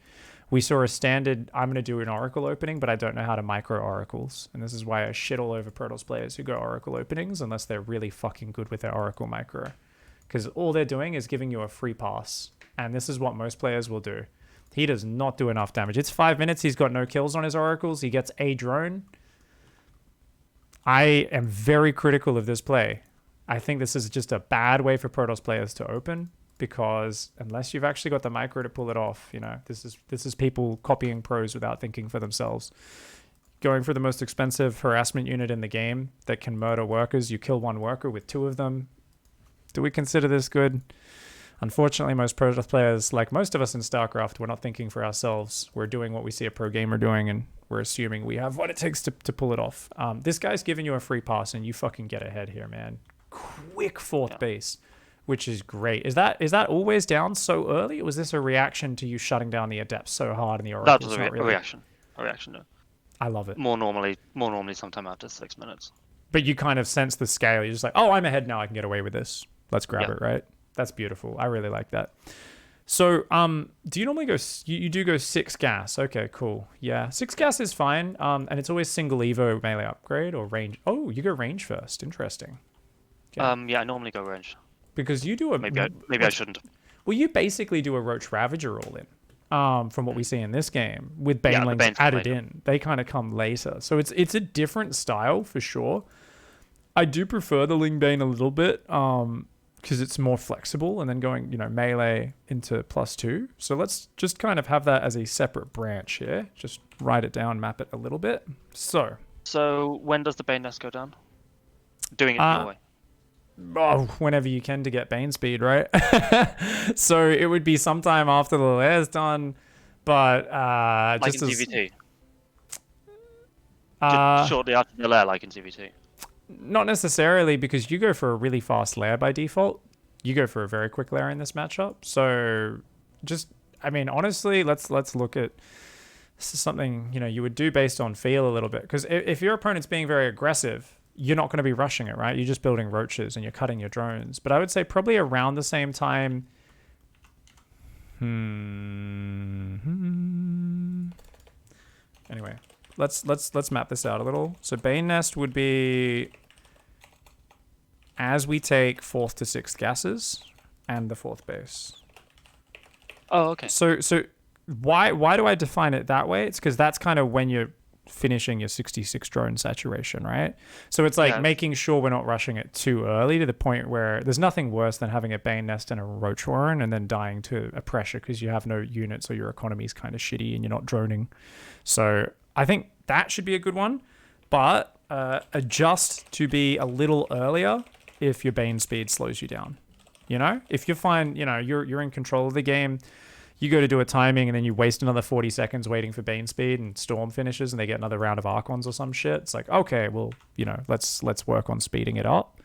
Speaker 2: We saw a standard, I'm going to do an Oracle opening, but I don't know how to micro Oracles. And this is why I shit all over Protoss players who go Oracle openings unless they're really fucking good with their Oracle micro. Because all they're doing is giving you a free pass. And this is what most players will do. He does not do enough damage. It's 5 minutes. He's got no kills on his Oracles. He gets a drone. I am very critical of this play. I think this is just a bad way for Protoss players to open because unless you've actually got the micro to pull it off, this is people copying pros without thinking for themselves. Going for the most expensive harassment unit in the game that can murder workers. You kill one worker with 2 of them. Do we consider this good? Unfortunately, most Protoss players, like most of us in StarCraft, we're not thinking for ourselves. We're doing what we see a pro gamer doing, and we're assuming we have what it takes to pull it off. This guy's giving you a free pass, and you fucking get ahead here, man. Quick 4th base, which is great. Is that always down so early, or was this a reaction to you shutting down the Adepts so hard in the Oracle?
Speaker 1: That was a reaction. A reaction, no.
Speaker 2: I love it.
Speaker 1: More normally sometime after 6 minutes.
Speaker 2: But you kind of sense the scale. You're just like, oh, I'm ahead now. I can get away with this. Let's grab it, right? That's beautiful. I really like that. So, do you normally go? You do go 6 gas. Okay, cool. Yeah, 6 gas is fine. And it's always single Evo melee upgrade or range. Oh, you go range first. Interesting. Okay.
Speaker 1: Yeah, I normally go range.
Speaker 2: Because you do a
Speaker 1: maybe I shouldn't.
Speaker 2: Well, you basically do a Roach Ravager all in. From what we see in this game with Banelings added in, they kind of come later. So it's a different style for sure. I do prefer the Ling Bane a little bit. Because it's more flexible and then going, melee into +2. So let's just kind of have that as a separate branch here. Just write it down, map it a little bit. So
Speaker 1: when does the Bane Nest go down? Doing it your way.
Speaker 2: Oh, whenever you can to get Bane speed, right? So it would be sometime after the lair's done, but
Speaker 1: like
Speaker 2: just
Speaker 1: in
Speaker 2: as...
Speaker 1: ZvP. Just shortly after the lair, like in ZvP.
Speaker 2: Not necessarily, because you go for a really fast lair by default. You go for a very quick lair in this matchup. So honestly, let's look at this is something, you would do based on feel a little bit. Because if your opponent's being very aggressive, you're not going to be rushing it, right? You're just building roaches and you're cutting your drones. But I would say probably around the same time. Anyway. Let's map this out a little. So Bane Nest would be as we take 4th to 6th gases, and the 4th base.
Speaker 1: Oh, okay.
Speaker 2: So why do I define it that way? It's because that's kind of when you're finishing your 66 drone saturation, right? So it's like making sure we're not rushing it too early to the point where there's nothing worse than having a Bane nest and a Roach Warren and then dying to a pressure because you have no units or your economy is kind of shitty and you're not droning. So I think that should be a good one, but adjust to be a little earlier if your Bane speed slows you down. You know, if you find, you know, you're in control of the game, you go to do a timing and then you waste another 40 seconds waiting for Bane speed and Storm finishes and they get another round of Archons or some shit. It's like, okay, well, you know, let's work on speeding it up.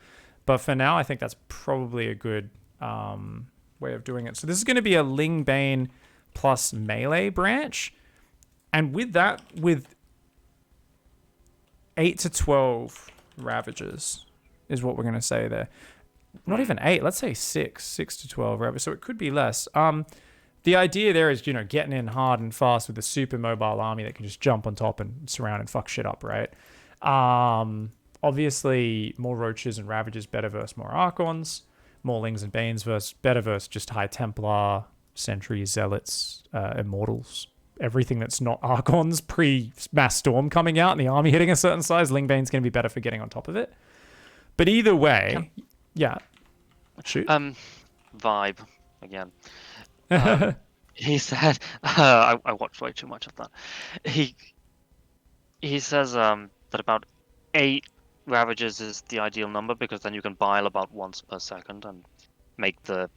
Speaker 2: But for now, I think that's probably a good way of doing it. So this is going to be a Ling Bane plus melee branch. And with that, with 8 to 12 Ravagers is what we're going to say there. Not even 8, let's say 6 to 12 Ravagers. So it could be less. The idea there is, you know, getting in hard and fast with a super mobile army that can just jump on top and surround and fuck shit up, right? Obviously, more Roaches and Ravagers better versus more Archons. More Lings and Banes better versus just High Templar, Sentries, Zealots, Immortals. Everything that's not Archons pre-Mass Storm coming out and the army hitting a certain size, Ling Bane's going to be better for getting on top of it. But either way, yeah. Shoot.
Speaker 1: Vibe, again. He said, I watched way too much of that. He says that about 8 Ravagers is the ideal number because then you can bile about once per second and make the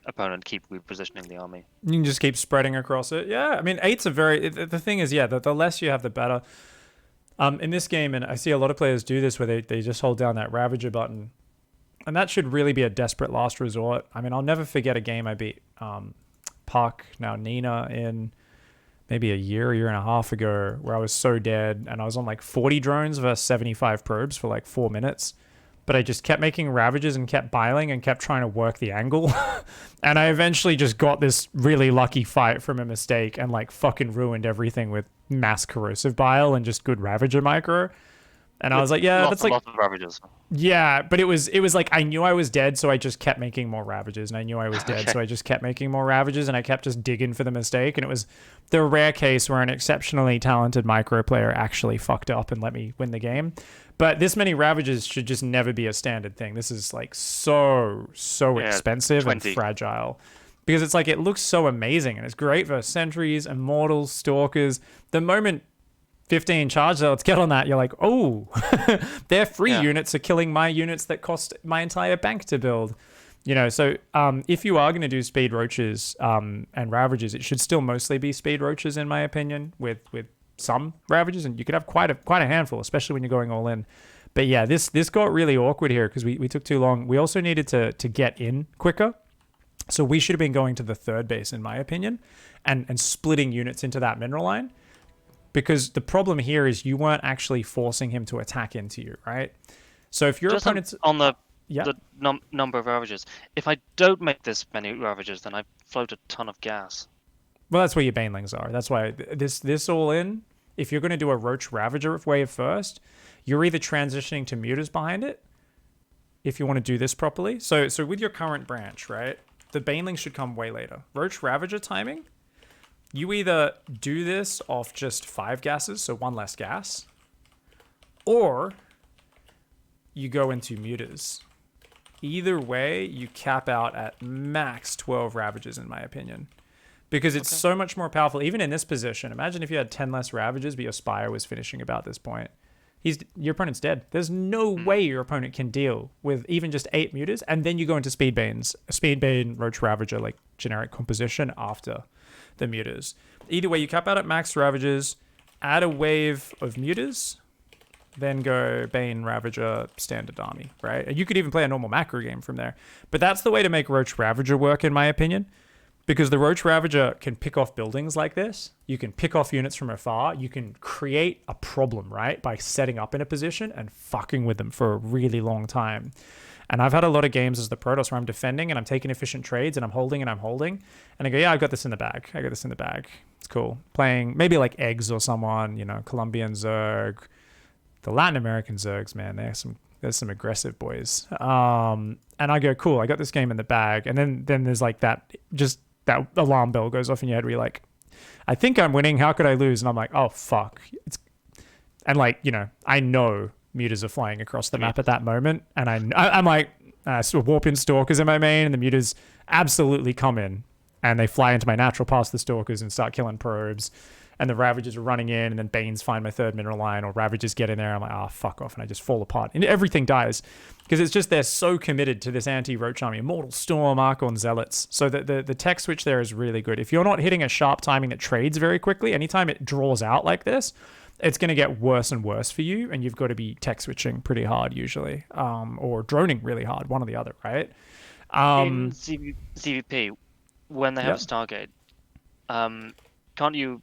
Speaker 1: opponent keep repositioning the army.
Speaker 2: You can just keep spreading across it. Yeah, I mean, 8's a very... The thing is, yeah, the less you have, the better. In this game, and I see a lot of players do this where they just hold down that Ravager button. And that should really be a desperate last resort. I mean, I'll never forget a game I beat Puck, now Nina, in maybe a year and a half ago where I was so dead and I was on like 40 drones versus 75 probes for like 4 minutes. But I just kept making Ravagers and kept biling and kept trying to work the angle. And I eventually just got this really lucky fight from a mistake and like fucking ruined everything with mass corrosive bile and just good Ravager micro. And I was like, yeah, that's like
Speaker 1: lots of Ravagers.
Speaker 2: Yeah, but it was like I knew I was dead, so I just kept making more Ravagers, and I knew I was dead, so I just kept making more Ravagers, and I kept just digging for the mistake. And it was the rare case where an exceptionally talented micro player actually fucked up and let me win the game. But this many Ravagers should just never be a standard thing. This is like so expensive
Speaker 1: 20.
Speaker 2: and fragile. Because it's like it looks so amazing and it's great for Sentries, Immortals, Stalkers. The moment 15 charge zealots get on that, you're like, oh, their free units are killing my units that cost my entire bank to build. You know, so if you are going to do speed Roaches and Ravagers, it should still mostly be speed Roaches in my opinion, with some Ravagers, and you could have quite a handful, especially when you're going all in. But yeah, this got really awkward here because we took too long. We also needed to get in quicker. So we should have been going to the 3rd base, in my opinion, and splitting units into that mineral line. Because the problem here is you weren't actually forcing him to attack into you, right? So if your
Speaker 1: Just
Speaker 2: opponent's...
Speaker 1: on the number of Ravagers, if I don't make this many Ravagers, then I float a ton of gas.
Speaker 2: Well, that's where your Banelings are. That's why this all in, if you're going to do a Roach Ravager wave first, you're either transitioning to Mutas behind it, if you want to do this properly. So with your current branch, right, the Banelings should come way later. Roach Ravager timing... You either do this off just 5 gases, so 1 less gas, or you go into Mutas. Either way, you cap out at max 12 Ravagers, in my opinion. Because it's so much more powerful, even in this position. Imagine if you had 10 less Ravagers, but your Spire was finishing about this point. Your opponent's dead. There's no way your opponent can deal with even just 8 Mutas, and then you go into Speed Banes. A Speed Bane, Roach Ravager, like generic composition after the Mutas. Either way, you cap out at max Ravagers, add a wave of Mutas, then go Bane, Ravager, standard army, right? And you could even play a normal macro game from there. But that's the way to make Roach Ravager work, in my opinion, because the Roach Ravager can pick off buildings like this. You can pick off units from afar. You can create a problem, right, by setting up in a position and fucking with them for a really long time. And I've had a lot of games as the Protoss where I'm defending and I'm taking efficient trades and I'm holding. And I go, yeah, I've got this in the bag. It's cool. Playing maybe like Eggs or someone, you know, Colombian Zerg, The Latin American Zergs, man, there's some aggressive boys. And I go, cool, I got this game in the bag. And then there's like that alarm bell goes off in your head where you're like, I think I'm winning. How could I lose? And I'm like, oh, fuck. And like, you know, I know mutas are flying across the map at that moment. And I'm like, so warp in stalkers in my main, and the mutas absolutely come in. And they fly into my natural past the stalkers and start killing probes. And the Ravagers are running in, and then Banes find my third mineral line, or Ravagers get in there. I'm like, oh, fuck off. And I just fall apart. And everything dies. Because it's just they're so committed to this anti-Roach army. Immortal Storm, Archon, Zealots. So the tech switch there is really good. If you're not hitting a sharp timing that trades very quickly, anytime it draws out like this, it's going to get worse and worse for you. And you've got to be tech switching pretty hard usually. Or droning really hard, one or the other, right?
Speaker 1: In ZvP, when they have a Stargate, can't you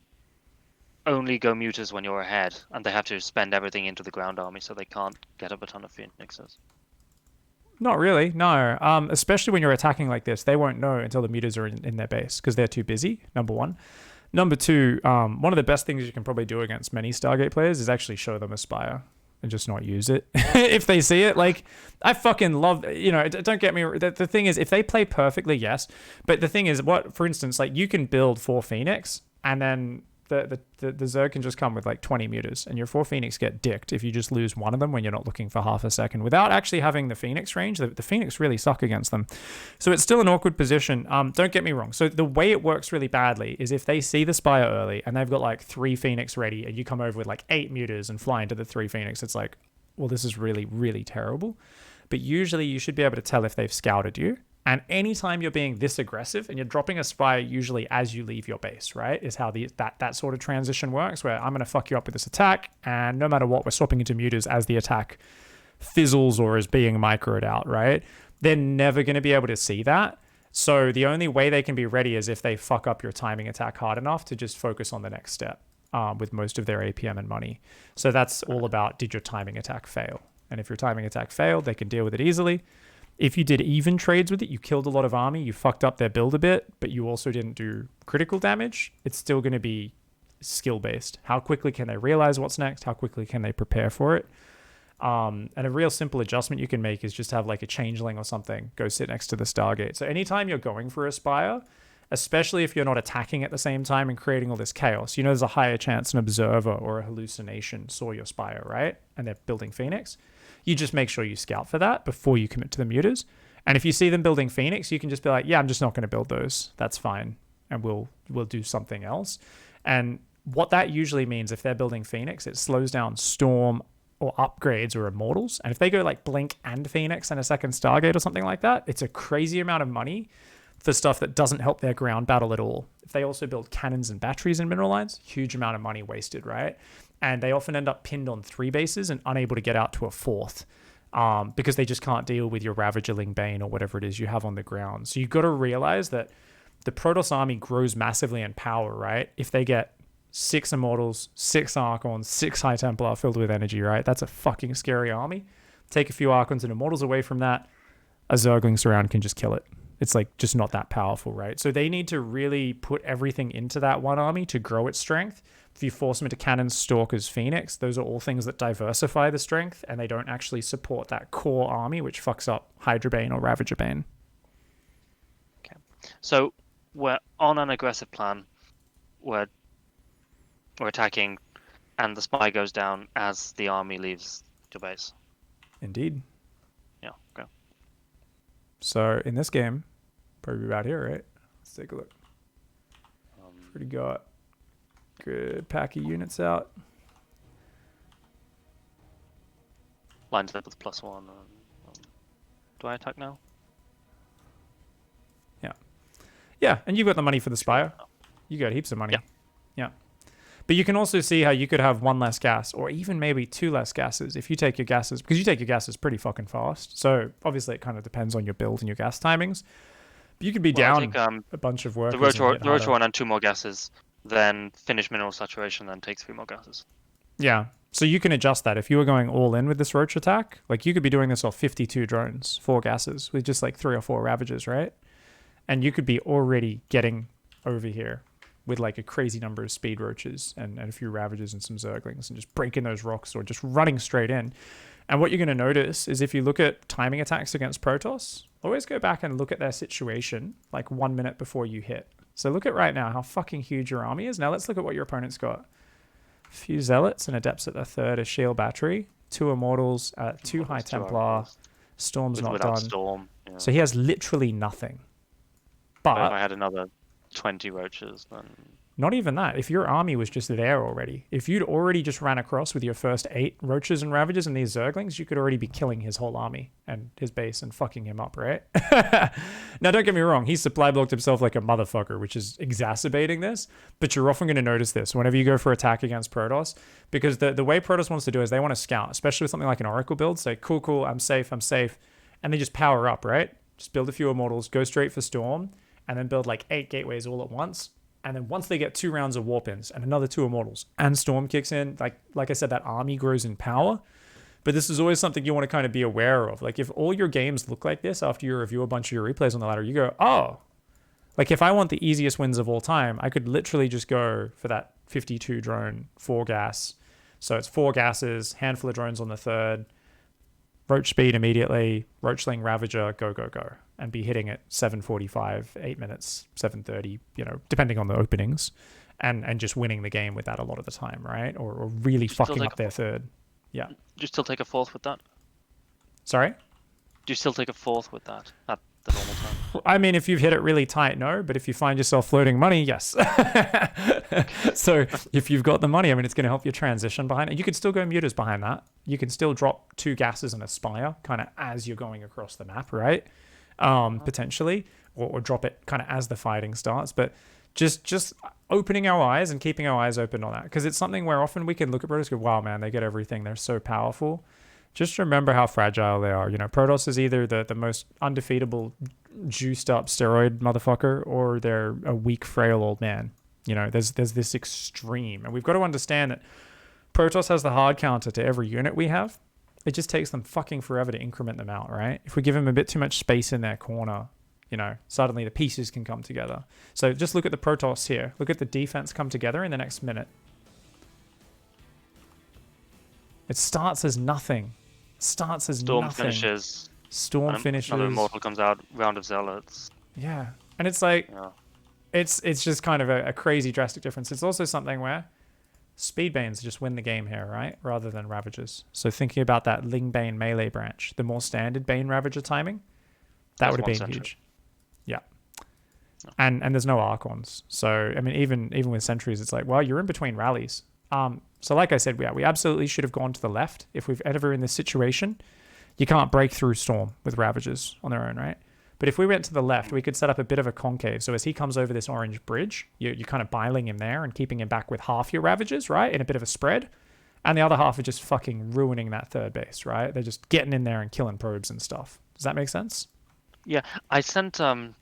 Speaker 1: only go mutas when you're ahead, and they have to spend everything into the ground army, so they can't get up a ton of phoenixes?
Speaker 2: Not really, no. Especially when you're attacking like this, they won't know until the mutas are in their base because they're too busy, number one. Number two, one of the best things you can probably do against many Stargate players is actually show them Aspire and just not use it if they see it. Like, I fucking love, you know, don't get me, the thing is, if they play perfectly, yes. But the thing is, for instance, like, you can build 4 Phoenix, and then the Zerg can just come with like 20 mutas, and your 4 Phoenix get dicked if you just lose one of them when you're not looking for half a second without actually having the Phoenix range. The Phoenix really suck against them. So it's still an awkward position. Don't get me wrong. So the way it works really badly is if they see the Spire early and they've got like 3 Phoenix ready, and you come over with like 8 mutas and fly into the 3 Phoenix, it's like, well, this is really, really terrible. But usually you should be able to tell if they've scouted you. And anytime you're being this aggressive and you're dropping a Spire usually as you leave your base, right, is how that sort of transition works, where I'm going to fuck you up with this attack, and no matter what, we're swapping into mutas as the attack fizzles or is being microed out, right? They're never going to be able to see that. So the only way they can be ready is if they fuck up your timing attack hard enough to just focus on the next step with most of their APM and money. So that's all about, did your timing attack fail? And if your timing attack failed, they can deal with it easily. If you did even trades with it, you killed a lot of army, you fucked up their build a bit, but you also didn't do critical damage, it's still going to be skill-based. How quickly can they realize what's next? How quickly can they prepare for it? And a real simple adjustment you can make is just have like a changeling or something go sit next to the Stargate. So anytime you're going for a Spire, especially if you're not attacking at the same time and creating all this chaos, you know there's a higher chance an observer or a hallucination saw your Spire, right? And they're building Phoenix. You just make sure you scout for that before you commit to the mutas. And if you see them building Phoenix, you can just be like, yeah, I'm just not going to build those. That's fine. And we'll do something else. And what that usually means, if they're building Phoenix, it slows down Storm or upgrades or Immortals. And if they go like Blink and Phoenix and a second Stargate or something like that, it's a crazy amount of money for stuff that doesn't help their ground battle at all. If they also build cannons and batteries and mineral lines, huge amount of money wasted, right? And they often end up pinned on 3 bases and unable to get out to a 4th because they just can't deal with your Ravagerling Bane or whatever it is you have on the ground. So you've got to realize that the Protoss army grows massively in power, right? If they get 6 Immortals, 6 Archons, 6 High Templar filled with energy, right? That's a fucking scary army. Take a few Archons and Immortals away from that, a Zergling surround can just kill it. It's like just not that powerful, right? So they need to really put everything into that one army to grow its strength. If you force them into Cannons, Stalkers, Phoenix, those are all things that diversify the strength, and they don't actually support that core army, which fucks up Hydrabane or Ravagerbane.
Speaker 1: Okay. So we're on an aggressive plan. We're attacking, and the spy goes down as the army leaves your base.
Speaker 2: Indeed.
Speaker 1: Yeah, okay.
Speaker 2: So in this game, probably about here, right? Let's take a look. Pretty got good pack of units out.
Speaker 1: Lines up with +1. Do I attack now?
Speaker 2: Yeah. Yeah, and you've got the money for the Spire. You got heaps of money. Yeah. But you can also see how you could have 1 less gas, or even maybe 2 less gases if you take your gases, because you take your gases pretty fucking fast. So obviously it kind of depends on your build and your gas timings. But you could be down a bunch of work.
Speaker 1: The Rotor one and 2 more gases, then finish mineral saturation, then take 3 more gases.
Speaker 2: Yeah. So you can adjust that. If you were going all in with this Roach attack, like you could be doing this off 52 drones, 4 gases, with just like 3 or 4 Ravagers, right? And you could be already getting over here with like a crazy number of speed roaches and a few ravagers and some zerglings and just breaking those rocks or just running straight in. And what you're going to notice is if you look at timing attacks against Protoss, always go back and look at their situation like 1 minute before you hit. So look at right now how fucking huge your army is. Now let's look at what your opponent's got. A few Zealots and Adepts at the third, a Shield Battery, 2 Immortals, 2 High Templar, Storm's not done.
Speaker 1: Storm, yeah.
Speaker 2: So he has literally nothing. But
Speaker 1: if I had another 20 roaches, then...
Speaker 2: Not even that. If your army was just there already, if you'd already just ran across with your first 8 roaches and ravagers and these zerglings, you could already be killing his whole army and his base and fucking him up, right? Now, don't get me wrong. He's supply blocked himself like a motherfucker, which is exacerbating this. But you're often going to notice this whenever you go for attack against Protoss, because the way Protoss wants to do is they want to scout, especially with something like an Oracle build. Say, cool, I'm safe. And they just power up, right? Just build a few Immortals, go straight for Storm, and then build like 8 gateways all at once. And then once they get 2 rounds of Warp-ins and another 2 Immortals and Storm kicks in, like I said, that army grows in power. But this is always something you want to kind of be aware of. Like if all your games look like this after you review a bunch of your replays on the ladder, you go, oh, like if I want the easiest wins of all time, I could literally just go for that 52 drone, 4 gas. So it's 4 gases, handful of drones on the third, Roach speed immediately, Roachling Ravager, go. And be hitting at 7:45, 8 minutes, 7:30, depending on the openings, and just winning the game with that a lot of the time, right? Or really fucking up their third. Yeah.
Speaker 1: Do you still take a 4th with that?
Speaker 2: Sorry?
Speaker 1: Do you still take a 4th with that at the normal time?
Speaker 2: I mean, if you've hit it really tight, no. But if you find yourself floating money, yes. So if you've got the money, I mean, it's going to help you transition behind it. You can still go muters behind that. You can still drop 2 gases and a spire kind of as you're going across the map, right? Potentially, or drop it kind of as the fighting starts. But just opening our eyes and keeping our eyes open on that, because it's something where often we can look at Protoss and go, wow, man, they get everything. They're so powerful. Just remember how fragile they are. Protoss is either the most undefeatable, juiced up steroid motherfucker, or they're a weak, frail old man. There's this extreme. And we've got to understand that Protoss has the hard counter to every unit we have. It just takes them fucking forever to increment them out, right? If we give them a bit too much space in their corner, suddenly the pieces can come together. So just look at the Protoss here. Look at the defense come together in the next minute. It starts as nothing.
Speaker 1: Storm finishes.
Speaker 2: Storm finishes.
Speaker 1: Another Immortal comes out, round of Zealots.
Speaker 2: Yeah. And it's like, it's just kind of a crazy drastic difference. It's also something where Speedbanes just win the game here, right? Rather than Ravagers. So thinking about that Ling Bane melee branch, the more standard Bane Ravager timing, that would have been huge. Yeah. And there's no Archons. So, I mean, even with sentries, it's like, well, you're in between rallies. So like I said, we absolutely should have gone to the left. If we've ever in this situation, you can't break through Storm with Ravagers on their own, right? But if we went to the left, we could set up a bit of a concave. So as he comes over this orange bridge, you're kind of biling him there and keeping him back with half your Ravagers, right? In a bit of a spread. And the other half are just fucking ruining that third base, right? They're just getting in there and killing probes and stuff. Does that make sense?
Speaker 1: Yeah, I sent, I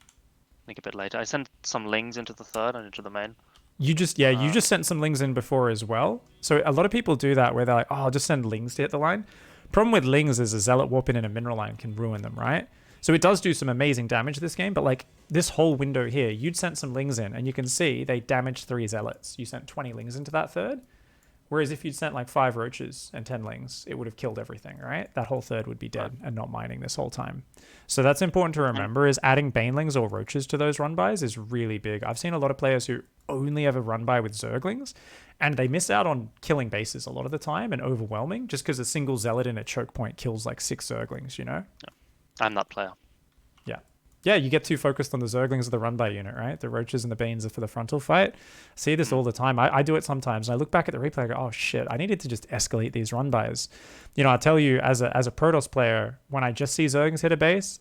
Speaker 1: think a bit later, I sent some Lings into the third and into the main.
Speaker 2: You just sent some Lings in before as well. So a lot of people do that where they're like, oh, I'll just send Lings to hit the line. Problem with Lings is a Zealot warp in and a Mineral Line can ruin them, right? So it does do some amazing damage this game, but like this whole window here, you'd sent some Lings in and you can see they damaged 3 Zealots. You sent 20 Lings into that third. Whereas if you'd sent like 5 Roaches and 10 Lings, it would have killed everything, right? That whole third would be dead and not mining this whole time. So that's important to remember, is adding Banelings or Roaches to those run-bys is really big. I've seen a lot of players who only ever run-by with Zerglings, and they miss out on killing bases a lot of the time and overwhelming just because a single Zealot in a choke point kills like 6 Zerglings,
Speaker 1: Yeah. I'm that player.
Speaker 2: Yeah, you get too focused on the Zerglings of the run-by unit, right? The Roaches and the Banes are for the frontal fight. I see this all the time. I do it sometimes. And I look back at the replay and go, oh shit, I needed to just escalate these run-bys. I tell you, as a Protoss player, when I just see Zerglings hit a base,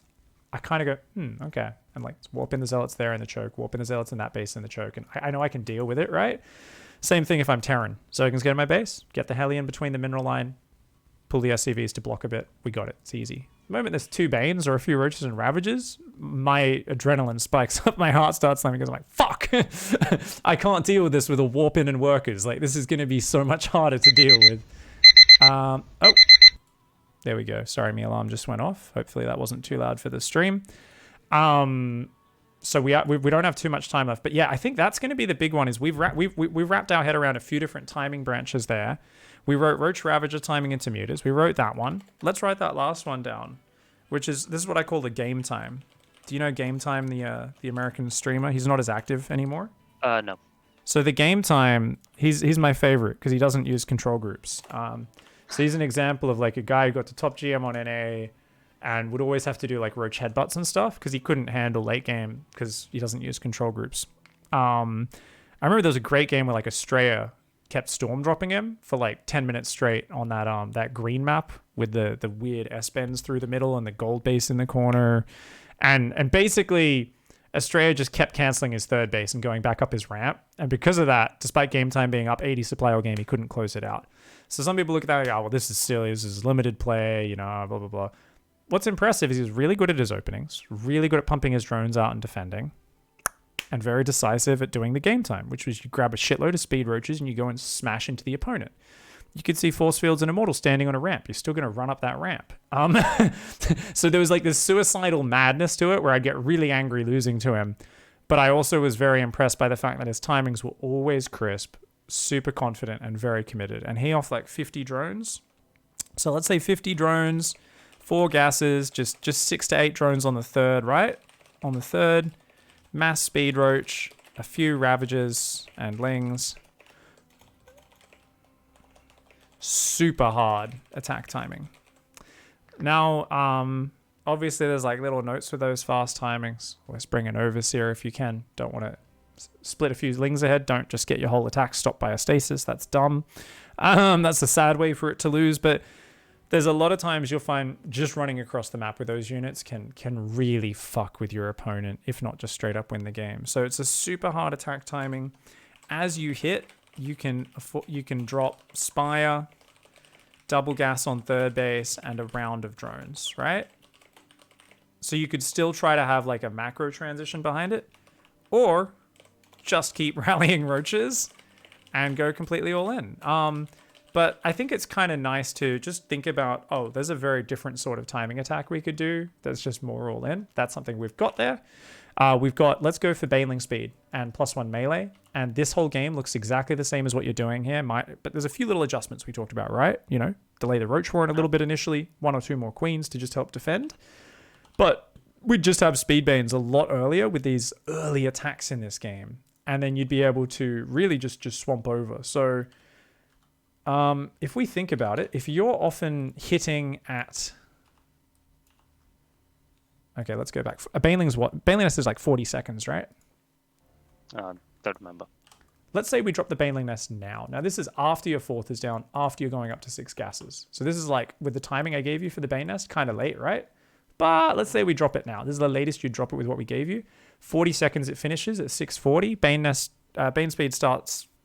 Speaker 2: I kind of go, okay. I'm like, warp in the Zealots there in the choke, warp in the Zealots in that base in the choke. And I know I can deal with it, right? Same thing if I'm Terran. Zerglings get in my base, get the Hellion between the Mineral Line, pull the SCVs to block a bit. We got it. It's easy. The moment there's 2 Banes or a few Roaches and Ravagers, my adrenaline spikes up. My heart starts slamming because I'm like, fuck! I can't deal with this with a warp in and workers. Like, this is going to be so much harder to deal with. Oh, there we go. Sorry, my alarm just went off. Hopefully that wasn't too loud for the stream. So we don't have too much time left. But yeah, I think that's going to be the big one. Is we've wrapped our head around a few different timing branches there. We wrote Roach Ravager timing into mutas. We wrote that one. Let's write that last one down, which is, this is what I call the game time. Do you know Game Time, the American streamer? He's not as active anymore.
Speaker 1: No.
Speaker 2: So the Game Time, he's my favorite because he doesn't use control groups. So he's an example of like a guy who got to top GM on NA and would always have to do like roach headbutts and stuff because he couldn't handle late game because he doesn't use control groups. I remember there was a great game where like Estrella kept storm dropping him for like 10 minutes straight on that green map with the weird S-bends through the middle and the gold base in the corner. And basically Estrella just kept canceling his third base and going back up his ramp. And because of that, despite game time being up 80 supply all game, he couldn't close it out. So some people look at that and go, oh, well, this is silly. This is limited play, you know, blah, blah, blah. What's impressive is he's really good at his openings, really good at pumping his drones out and defending, and very decisive at doing the game time, which was you grab a shitload of speed roaches and you go and smash into the opponent. You could see Force Fields and Immortal standing on a ramp. You're still going to run up that ramp. So there was like this suicidal madness to it where I'd get really angry losing to him. But I also was very impressed by the fact that his timings were always crisp, super confident, and very committed. And he off like 50 drones. So let's say 50 drones, 4 gases, just 6 to 8 drones on the third, right? On the third, mass speed roach, a few Ravagers and Lings. Super hard attack timing. Now, obviously there's like little notes with those fast timings. Let's bring an overseer if you can. Don't want to split a few Lings ahead. Don't just get your whole attack stopped by a stasis. That's dumb. That's a sad way for it to lose, but there's a lot of times you'll find just running across the map with those units can really fuck with your opponent, if not just straight up win the game. So it's a super hard attack timing. As you hit, you can drop Spire, double gas on third base, and a round of drones, right? So you could still try to have like a macro transition behind it, or just keep rallying roaches and go completely all in. But I think it's kind of nice to just think about, oh, there's a very different sort of timing attack we could do. There's just more all in. That's something we've got there. We've got, let's go for Baneling speed and +1 melee. And this whole game looks exactly the same as what you're doing here. But there's a few little adjustments we talked about, right? You know, delay the Roach Warren a little bit initially, 1 or 2 more Queens to just help defend. But we'd just have Speed Banes a lot earlier with these early attacks in this game. And then you'd be able to really just swamp over. So if we think about it, if you're often hitting at... Okay, let's go back. A Baneling's what? Baneling Nest is like 40 seconds, right?
Speaker 1: Don't remember.
Speaker 2: Let's say we drop the Baneling Nest now. Now, this is after your 4th is down, after you're going up to 6 gases. So this is like, with the timing I gave you for the Bane Nest, kind of late, right? But let's say we drop it now. This is the latest you drop it with what we gave you. 40 seconds it finishes at 640. Bane speed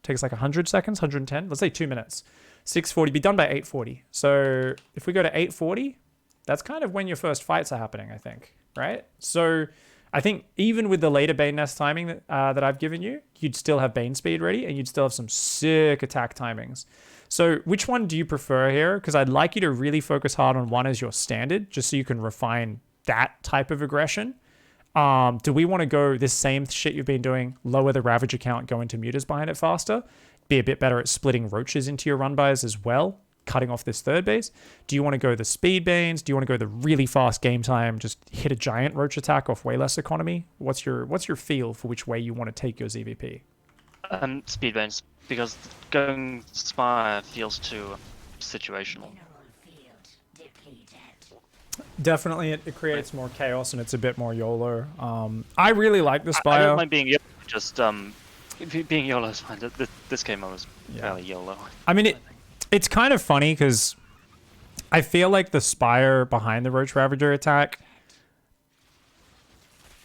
Speaker 2: takes like 100 seconds, 110. Let's say 2 minutes. 640, be done by 840. So if we go to 840, that's kind of when your first fights are happening, I think, right? So I think even with the later Bane Nest timing that I've given you, you'd still have Bane speed ready and you'd still have some sick attack timings. So which one do you prefer here? Because I'd like you to really focus hard on one as your standard, just so you can refine that type of aggression. Do we want to go this same shit you've been doing, lower the Ravager count, go into mutas behind it faster, be a bit better at splitting roaches into your run bys as well, cutting off this third base? Do you want to go the speed banes? Do you want to go the really fast game time, just hit a giant roach attack off way less economy? What's your feel for which way you want to take your ZvP?
Speaker 1: Speed banes, because going Spire feels too situational.
Speaker 2: Definitely, it creates more chaos and it's a bit more YOLO. I really like the Spire.
Speaker 1: I don't mind being YOLO, just being YOLO is fine. This game was fairly YOLO.
Speaker 2: I mean, it's kind of funny because I feel like the Spire behind the Roach Ravager attack,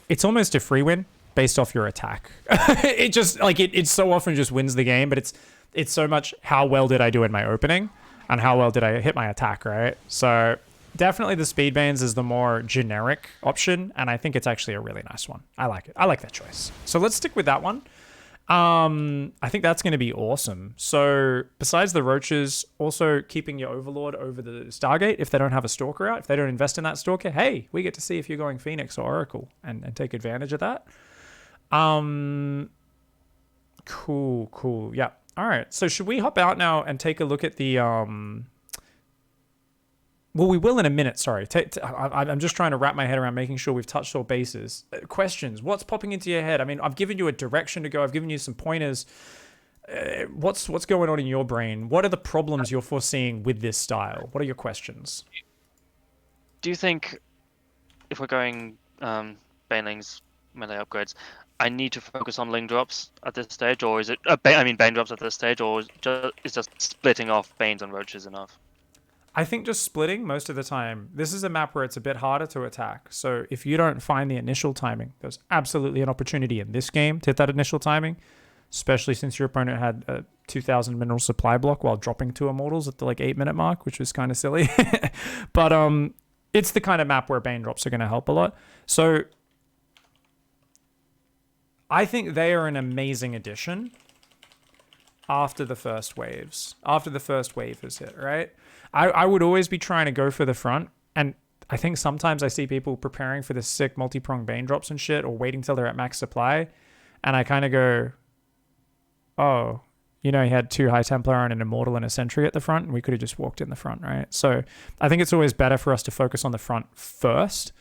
Speaker 2: it's almost a free win based off your attack. It just, like, it so often just wins the game, but it's so much how well did I do in my opening and how well did I hit my attack, right? So definitely the Speed Banes is the more generic option, and I think it's actually a really nice one. I like it. I like that choice. So let's stick with that one. I think that's going to be awesome. So besides the roaches, also keeping your overlord over the Stargate if they don't have a stalker out, if they don't invest in that stalker, hey, we get to see if you're going Phoenix or Oracle and take advantage of that. Cool. Yeah. All right. So should we hop out now and take a look at the Well, we will in a minute. Sorry. I'm just trying to wrap my head around making sure we've touched all bases. Questions. What's popping into your head? I mean, I've given you a direction to go. I've given you some pointers. What's going on in your brain? What are the problems you're foreseeing with this style? What are your questions?
Speaker 1: Do you think if we're going banelings, melee upgrades, I need to focus on ling drops at this stage, or is it? Bane drops at this stage, or is just splitting off banes and roaches enough?
Speaker 2: I think just splitting most of the time. This is a map where it's a bit harder to attack. So if you don't find the initial timing, there's absolutely an opportunity in this game to hit that initial timing, especially since your opponent had a 2,000 mineral supply block while dropping 2 immortals at the 8-minute mark, which was kind of silly. But it's the kind of map where Bane drops are going to help a lot. So I think they are an amazing addition after the first waves. After the first wave has hit, right? I would always be trying to go for the front, and I think sometimes I see people preparing for the sick multi-prong Bane drops and shit, or waiting till they're at max supply, and I kind of go, oh, you had 2 High Templar and an Immortal and a Sentry at the front, and we could have just walked in the front, right? So I think it's always better for us to focus on the front first,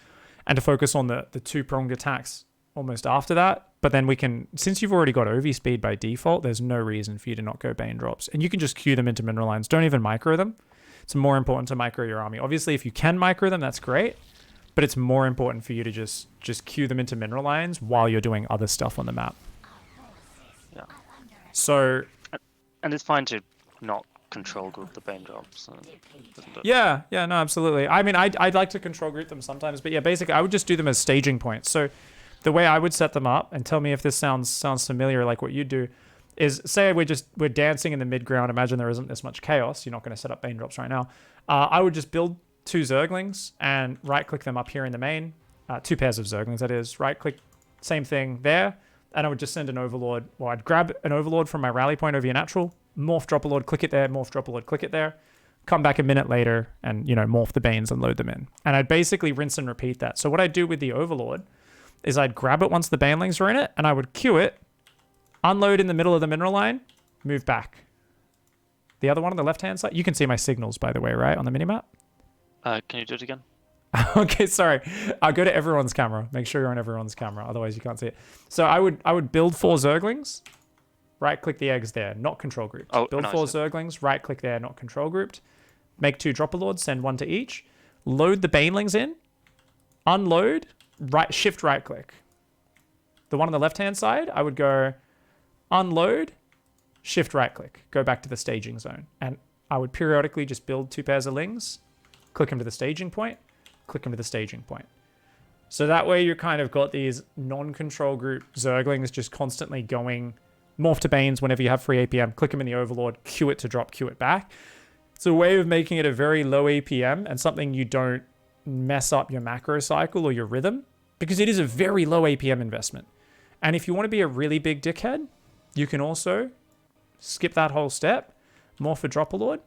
Speaker 2: and to focus on the 2-pronged attacks almost after that. But then we can, since you've already got OV speed by default, there's no reason for you to not go Bane drops. And you can just queue them into mineral lines. Don't even micro them. It's more important to micro your army. Obviously, if you can micro them, that's great. But it's more important for you to just queue them into mineral lines while you're doing other stuff on the map.
Speaker 1: Yeah.
Speaker 2: So...
Speaker 1: And it's fine to not control group the Bane drops.
Speaker 2: Yeah, no, absolutely. I mean, I'd like to control group them sometimes. But yeah, basically, I would just do them as staging points. So the way I would set them up, and tell me if this sounds familiar like what you do, is say we're dancing in the mid ground. Imagine there isn't this much chaos. You're not going to set up Bane drops right now. I would just build 2 Zerglings and right click them up here in the main. 2 pairs of Zerglings, that is. Right click, same thing there. And I would just send an Overlord. Well, I'd grab an Overlord from my rally point over your natural, morph drop a Lord, click it there, morph drop a Lord, click it there. Come back a minute later and, morph the Banes and load them in. And I'd basically rinse and repeat that. So what I'd do with the Overlord is I'd grab it once the Banelings are in it, and I would queue it, unload in the middle of the mineral line, move back. The other one on the left-hand side, you can see my signals, by the way, right, on the minimap?
Speaker 1: Can you do it again?
Speaker 2: Okay, sorry. I'll go to everyone's camera. Make sure you're on everyone's camera, otherwise you can't see it. So I would build 4 Zerglings, right-click the eggs there, not control grouped. Build 4 Zerglings, right-click there, not control grouped. Make 2 Drop-A-Lords, send 1 to each. Load the Banelings in, unload, shift right-click. The one on the left-hand side, I would go unload, shift right-click, go back to the staging zone. And I would periodically just build 2 pairs of Lings, click them to the staging point, click them to the staging point. So that way you kind of got these non-control group Zerglings just constantly going morph to Banes whenever you have free APM, click them in the Overlord, queue it to drop, queue it back. It's a way of making it a very low APM and something you don't mess up your macro cycle or your rhythm, because it is a very low APM investment. And if you want to be a really big dickhead, you can also skip that whole step, morph a Drop-A-Lord,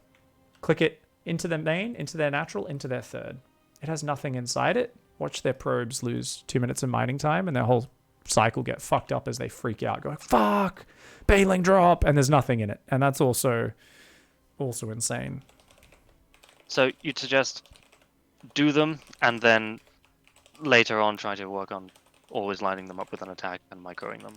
Speaker 2: click it into their main, into their natural, into their third. It has nothing inside it. Watch their probes lose 2 minutes of mining time and their whole cycle get fucked up as they freak out, going, fuck, Baneling drop, and there's nothing in it. And that's also insane.
Speaker 1: So you'd suggest do them and then later on try to work on always lining them up with an attack and microing them.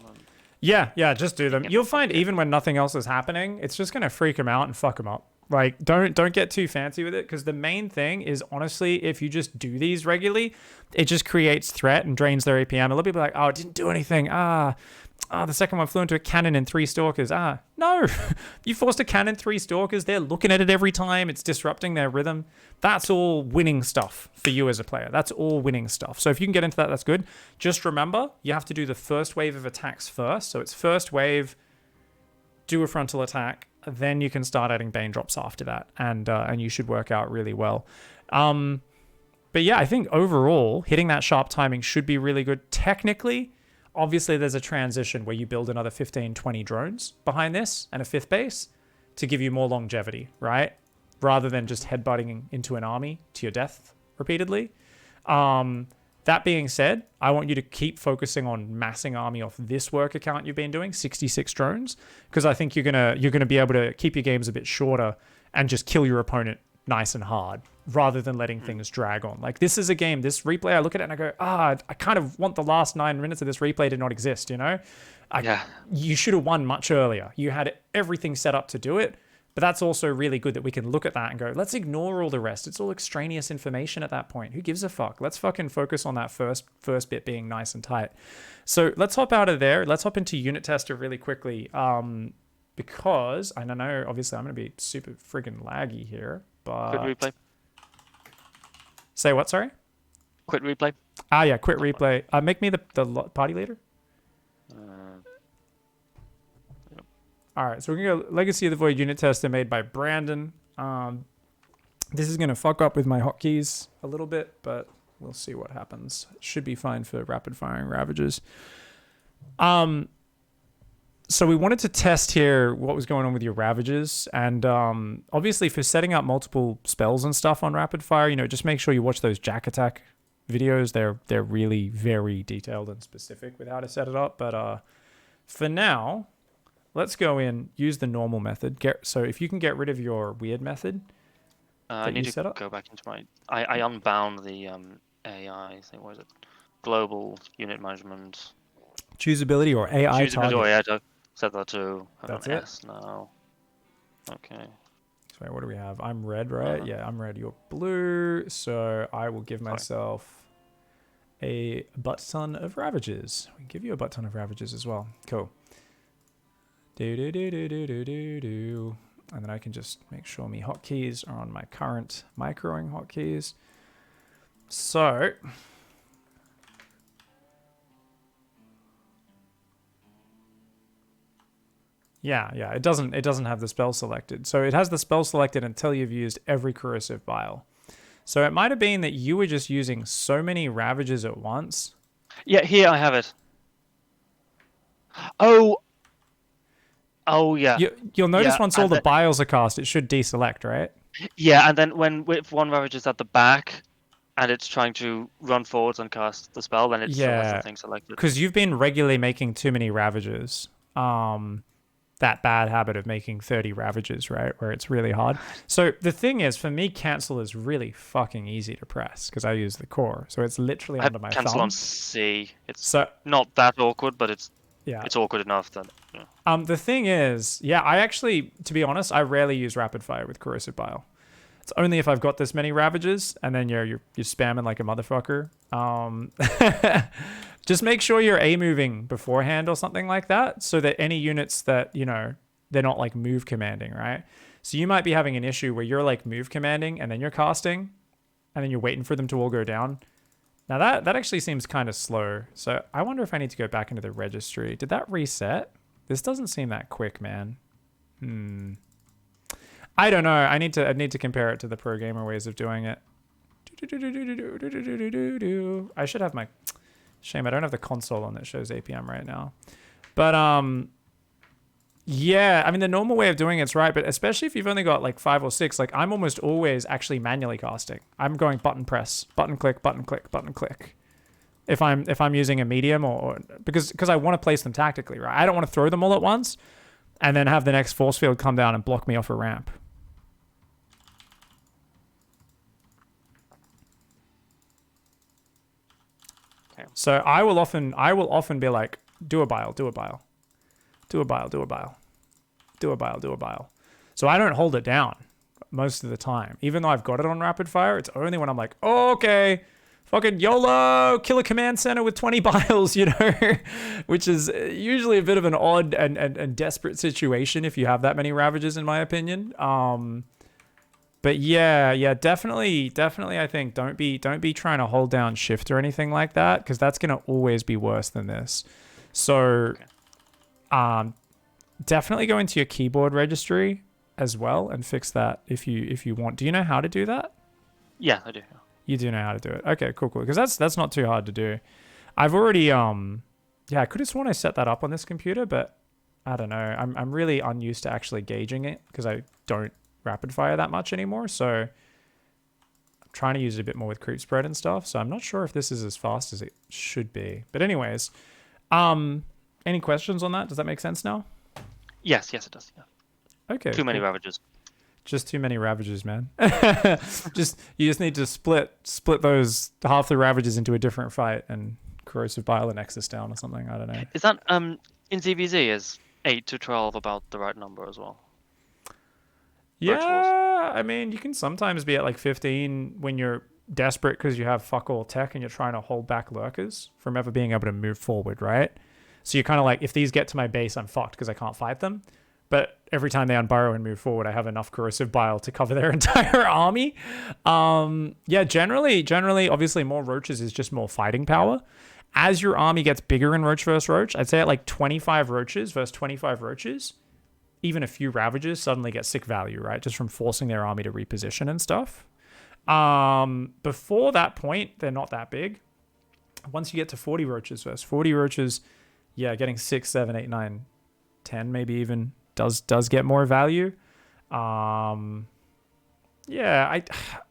Speaker 2: Yeah, just do them. You'll find even when nothing else is happening, it's just going to freak them out and fuck them up. Like, don't get too fancy with it, because the main thing is, honestly, if you just do these regularly, it just creates threat and drains their APM. A lot of people are like, oh, it didn't do anything. The second one flew into a cannon and 3 stalkers. No, you forced a cannon, 3 stalkers. They're looking at it every time. It's disrupting their rhythm. That's all winning stuff for you as a player. That's all winning stuff. So if you can get into that, that's good. Just remember, you have to do the first wave of attacks first. So it's first wave, do a frontal attack, then you can start adding Bane drops after that, and you should work out really well. But yeah, I think overall, hitting that sharp timing should be really good. Technically, obviously there's a transition where you build another 15, 20 drones behind this and a fifth base to give you more longevity, right? Rather than just headbutting into an army to your death repeatedly. That being said, I want you to keep focusing on massing army off this work account you've been doing, 66 drones, because I think you're gonna be able to keep your games a bit shorter and just kill your opponent nice and hard, rather than letting things drag on. Like, this is a game, this replay, I look at it and I go, I kind of want the last 9 minutes of this replay to not exist, you know? You should have won much earlier. You had everything set up to do it, but that's also really good that we can look at that and go, let's ignore all the rest. It's all extraneous information at that point. Who gives a fuck? Let's fucking focus on that first bit being nice and tight. So let's hop out of there. Let's hop into unit tester really quickly. Because I don't know, obviously I'm going to be super friggin' laggy here, but...
Speaker 1: Quit replay.
Speaker 2: Say what, sorry?
Speaker 1: Quit replay.
Speaker 2: Yeah, quit replay. Make me the party leader. All right, so we're going to go Legacy of the Void unit tester made by Brandon. This is going to fuck up with my hotkeys a little bit, but we'll see what happens. It should be fine for rapid firing Ravagers. So we wanted to test here what was going on with your Ravagers, and obviously for setting up multiple spells and stuff on rapid fire, you know, just make sure you watch those Jack Attack videos. They're really very detailed and specific with how to set it up. But for now, let's go in, use the normal method. So if you can get rid of your weird method,
Speaker 1: I need to go back into my... I unbound the AI thing. What is it? Global unit management.
Speaker 2: Choosability or AI target.
Speaker 1: Or AI set that to...
Speaker 2: That's it?
Speaker 1: S now. Okay.
Speaker 2: Sorry, what do we have? I'm red, right? Yeah, I'm red. You're blue. So I will give myself a butt ton of Ravagers. We can give you a butt ton of Ravagers as well. Cool. And then I can just make sure my hotkeys are on my current microing hotkeys. So yeah, it doesn't have the spell selected. So it has the spell selected until you've used every corrosive bile. So it might have been that you were just using so many Ravagers at once.
Speaker 1: Yeah, here I have it. Oh yeah.
Speaker 2: You'll notice once all the biles are cast, it should deselect, right?
Speaker 1: Yeah, and then if one Ravage is at the back and it's trying to run forwards and cast the spell, then it still has the thing selected.
Speaker 2: Because you've been regularly making too many Ravagers. That bad habit of making 30 Ravagers, right? Where it's really hard. So the thing is, for me, cancel is really fucking easy to press because I use the core. So it's literally under my thumb.
Speaker 1: Cancel on C. It's not that awkward, but it's awkward enough that... Yeah.
Speaker 2: The thing is, I actually, to be honest, I rarely use rapid fire with corrosive bile. It's only if I've got this many Ravagers, and then you're spamming like a motherfucker. Just make sure you're A-moving beforehand or something like that, so that any units that, you know, they're not like move commanding, right? So you might be having an issue where you're like move commanding, and then you're casting, and then you're waiting for them to all go down. Now that actually seems kind of slow. So I wonder if I need to go back into the registry. Did that reset? This doesn't seem that quick, man. I don't know. I need to compare it to the pro gamer ways of doing it. I should have my... Shame I don't have the console on that shows APM right now. But yeah, I mean the normal way of doing it's right, but especially if you've only got like 5 or 6, like I'm almost always actually manually casting. I'm going button press, button click, button click, button click. If I'm using a medium or because I want to place them tactically, right? I don't want to throw them all at once and then have the next force field come down and block me off a ramp. Okay. So I will often be like, do a bile, do a bile. Do a bile, do a bile. Do a bile, do a bile. So I don't hold it down most of the time. Even though I've got it on rapid fire, it's only when I'm like, oh, okay, fucking YOLO, kill a command center with 20 biles, you know, which is usually a bit of an odd and desperate situation if you have that many Ravagers, in my opinion. But yeah, definitely, I think don't be trying to hold down shift or anything like that, because that's going to always be worse than this. So definitely go into your keyboard registry as well and fix that if you want. Do you know how to do that?
Speaker 1: Yeah, I do. You
Speaker 2: do know how to do it. Okay, cool. Because that's not too hard to do. I've already Yeah, I could have sworn I set that up on this computer, but I don't know. I'm really unused to actually gauging it because I don't rapid fire that much anymore. So I'm trying to use it a bit more with creep spread and stuff. So I'm not sure if this is as fast as it should be. But anyways, any questions on that? Does that make sense now?
Speaker 1: Yes, it does. Yeah.
Speaker 2: Okay.
Speaker 1: Too many
Speaker 2: cool.
Speaker 1: Ravages.
Speaker 2: Just too many Ravages, man. You just need to split those half the Ravages into a different fight and Corrosive Bile and Nexus down or something. I don't know.
Speaker 1: Is that in ZvZ is 8 to 12 about the right number as well?
Speaker 2: Yeah, I mean, you can sometimes be at like 15 when you're desperate because you have fuck all tech and you're trying to hold back lurkers from ever being able to move forward, right? So you're kind of like, if these get to my base, I'm fucked because I can't fight them. But every time they unburrow and move forward, I have enough Corrosive Bile to cover their entire army. Yeah, generally, obviously more Roaches is just more fighting power. As your army gets bigger in Roach versus Roach, I'd say at like 25 Roaches versus 25 Roaches, even a few Ravages suddenly get sick value, right? Just from forcing their army to reposition and stuff. Before that point, they're not that big. Once you get to 40 Roaches versus 40 Roaches, yeah, getting 6, 7, 8, 9, 10 maybe even does get more value. Yeah,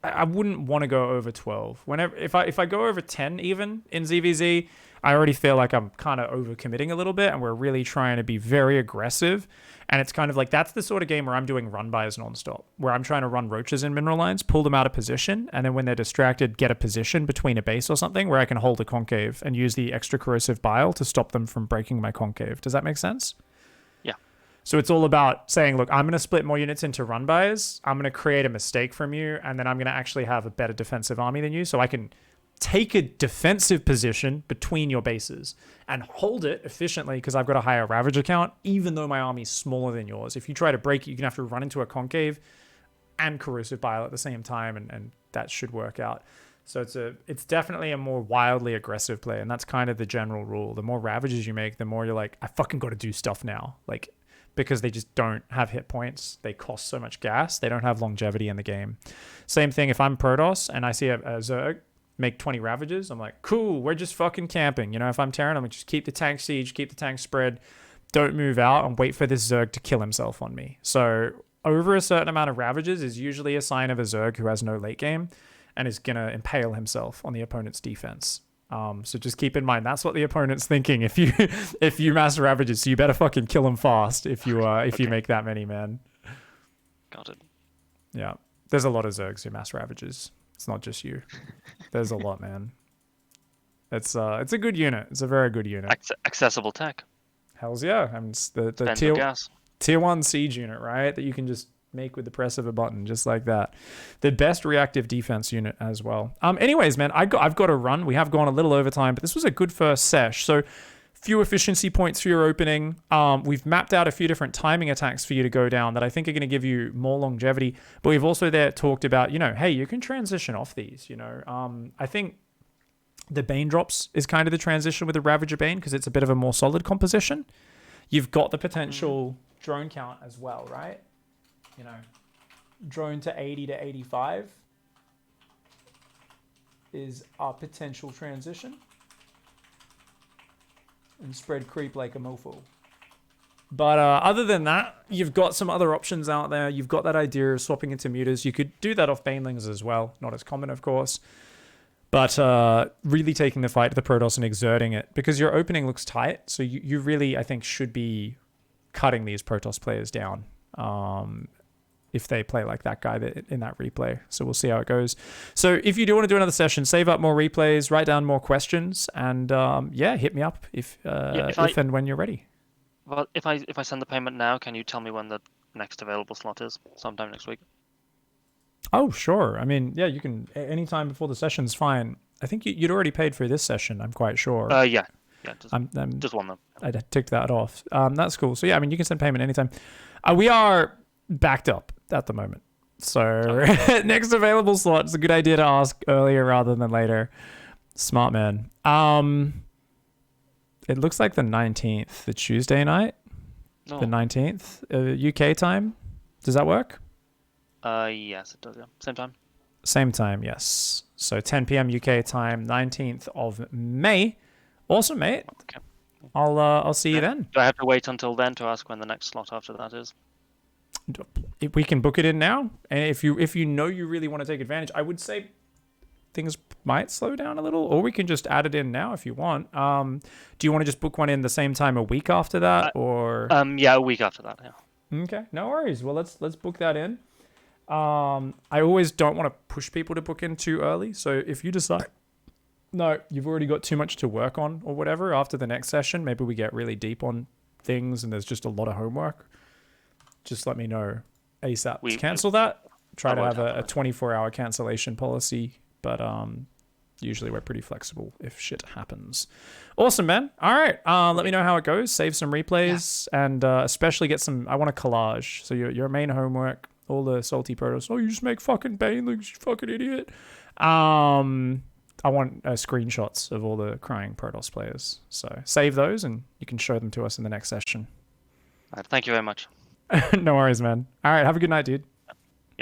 Speaker 2: I wouldn't want to go over 12. If I go over 10 even in ZvZ, I already feel like I'm kind of overcommitting a little bit, and we're really trying to be very aggressive. And it's kind of like, that's the sort of game where I'm doing run bys nonstop, where I'm trying to run Roaches in mineral lines, pull them out of position, and then when they're distracted, get a position between a base or something where I can hold a concave and use the extra Corrosive Bile to stop them from breaking my concave. Does that make sense?
Speaker 1: Yeah.
Speaker 2: So it's all about saying, look, I'm going to split more units into run bys. I'm going to create a mistake from you, and then I'm going to actually have a better defensive army than you, so I can take a defensive position between your bases and hold it efficiently because I've got a higher Ravager count, even though my army's smaller than yours. If you try to break it, you're going to have to run into a concave and Corrosive Bile at the same time, and that should work out. So it's definitely a more wildly aggressive play, and that's kind of the general rule. The more Ravages you make, the more you're like, I fucking got to do stuff now. Like, because they just don't have hit points. They cost so much gas. They don't have longevity in the game. Same thing if I'm Protoss and I see a Zerg make 20 Ravages, I'm like, cool, we're just fucking camping. You know, if I'm Terran, I'm like, just keep the tank siege, keep the tank spread, don't move out, and wait for this Zerg to kill himself on me. So over a certain amount of Ravages is usually a sign of a Zerg who has no late game and is going to impale himself on the opponent's defense. So just keep in mind, that's what the opponent's thinking if you mass Ravages. So you better fucking kill him fast if you make that many, man.
Speaker 1: Got it.
Speaker 2: Yeah. There's a lot of Zergs who mass Ravages. It's not just you. There's a lot, man. It's a good unit. It's a very good unit.
Speaker 1: Accessible tech.
Speaker 2: Hells yeah. I mean, it's the tier 1 siege unit, right? That you can just make with the press of a button, just like that. The best reactive defense unit as well. Anyways, man, I've got to run. We have gone a little over time, but this was a good first sesh. So few efficiency points for your opening. We've mapped out a few different timing attacks for you to go down that I think are going to give you more longevity. But we've also there talked about, hey, you can transition off these, I think the Bane drops is kind of the transition with the Ravager Bane because it's a bit of a more solid composition. You've got the potential drone count as well, right? Drone to 80 to 85 is our potential transition. And spread creep like a mofo. But other than that, you've got some other options out there. You've got that idea of swapping into muters. You could do that off Banelings as well. Not as common, of course. But really taking the fight to the Protoss and exerting it. Because your opening looks tight. So you really, I think, should be cutting these Protoss players down. If they play like that guy in that replay. So we'll see how it goes. So if you do want to do another session, save up more replays, write down more questions, and hit me up if and when you're ready.
Speaker 1: Well, if I send the payment now, can you tell me when the next available slot is? Sometime next week.
Speaker 2: Oh, sure. I mean, yeah, you can anytime before the session's fine. I think you'd already paid for this session. I'm quite sure.
Speaker 1: Yeah. Just one though.
Speaker 2: I ticked that off. That's cool. So yeah, I mean, you can send payment anytime. We are backed up at the moment. So next available slot is a good idea to ask earlier rather than later. Smart man. It looks like the 19th, the Tuesday night.
Speaker 1: No.
Speaker 2: The 19th, UK time. Does that work?
Speaker 1: Yes, it does. Yeah, same time.
Speaker 2: Same time, yes. So 10 p.m. UK time, 19th of May. Awesome, mate.
Speaker 1: Okay.
Speaker 2: I'll see you then.
Speaker 1: Do I have to wait until then to ask when the next slot after that is?
Speaker 2: If we can book it in now, and if you know you really want to take advantage, I would say things might slow down a little, or we can just add it in now if you want. Do you want to just book one in the same time a week after that, or?
Speaker 1: Yeah, a week after that. Yeah.
Speaker 2: Okay, no worries. Well, let's book that in. I always don't want to push people to book in too early. So if you decide, no, you've already got too much to work on or whatever after the next session, maybe we get really deep on things and there's just a lot of homework, just let me know ASAP. Cancel that. Try to have a 24-hour cancellation policy, but usually we're pretty flexible if shit happens. Awesome, man. All right. Let me know how it goes. Save some replays and especially get some. I want a collage. So your main homework, all the salty protos. Oh, you just make fucking banelings, you fucking idiot. I want screenshots of all the crying Protoss players. So save those and you can show them to us in the next session.
Speaker 1: Thank you very much.
Speaker 2: No worries, man. All right. Have a good night, dude.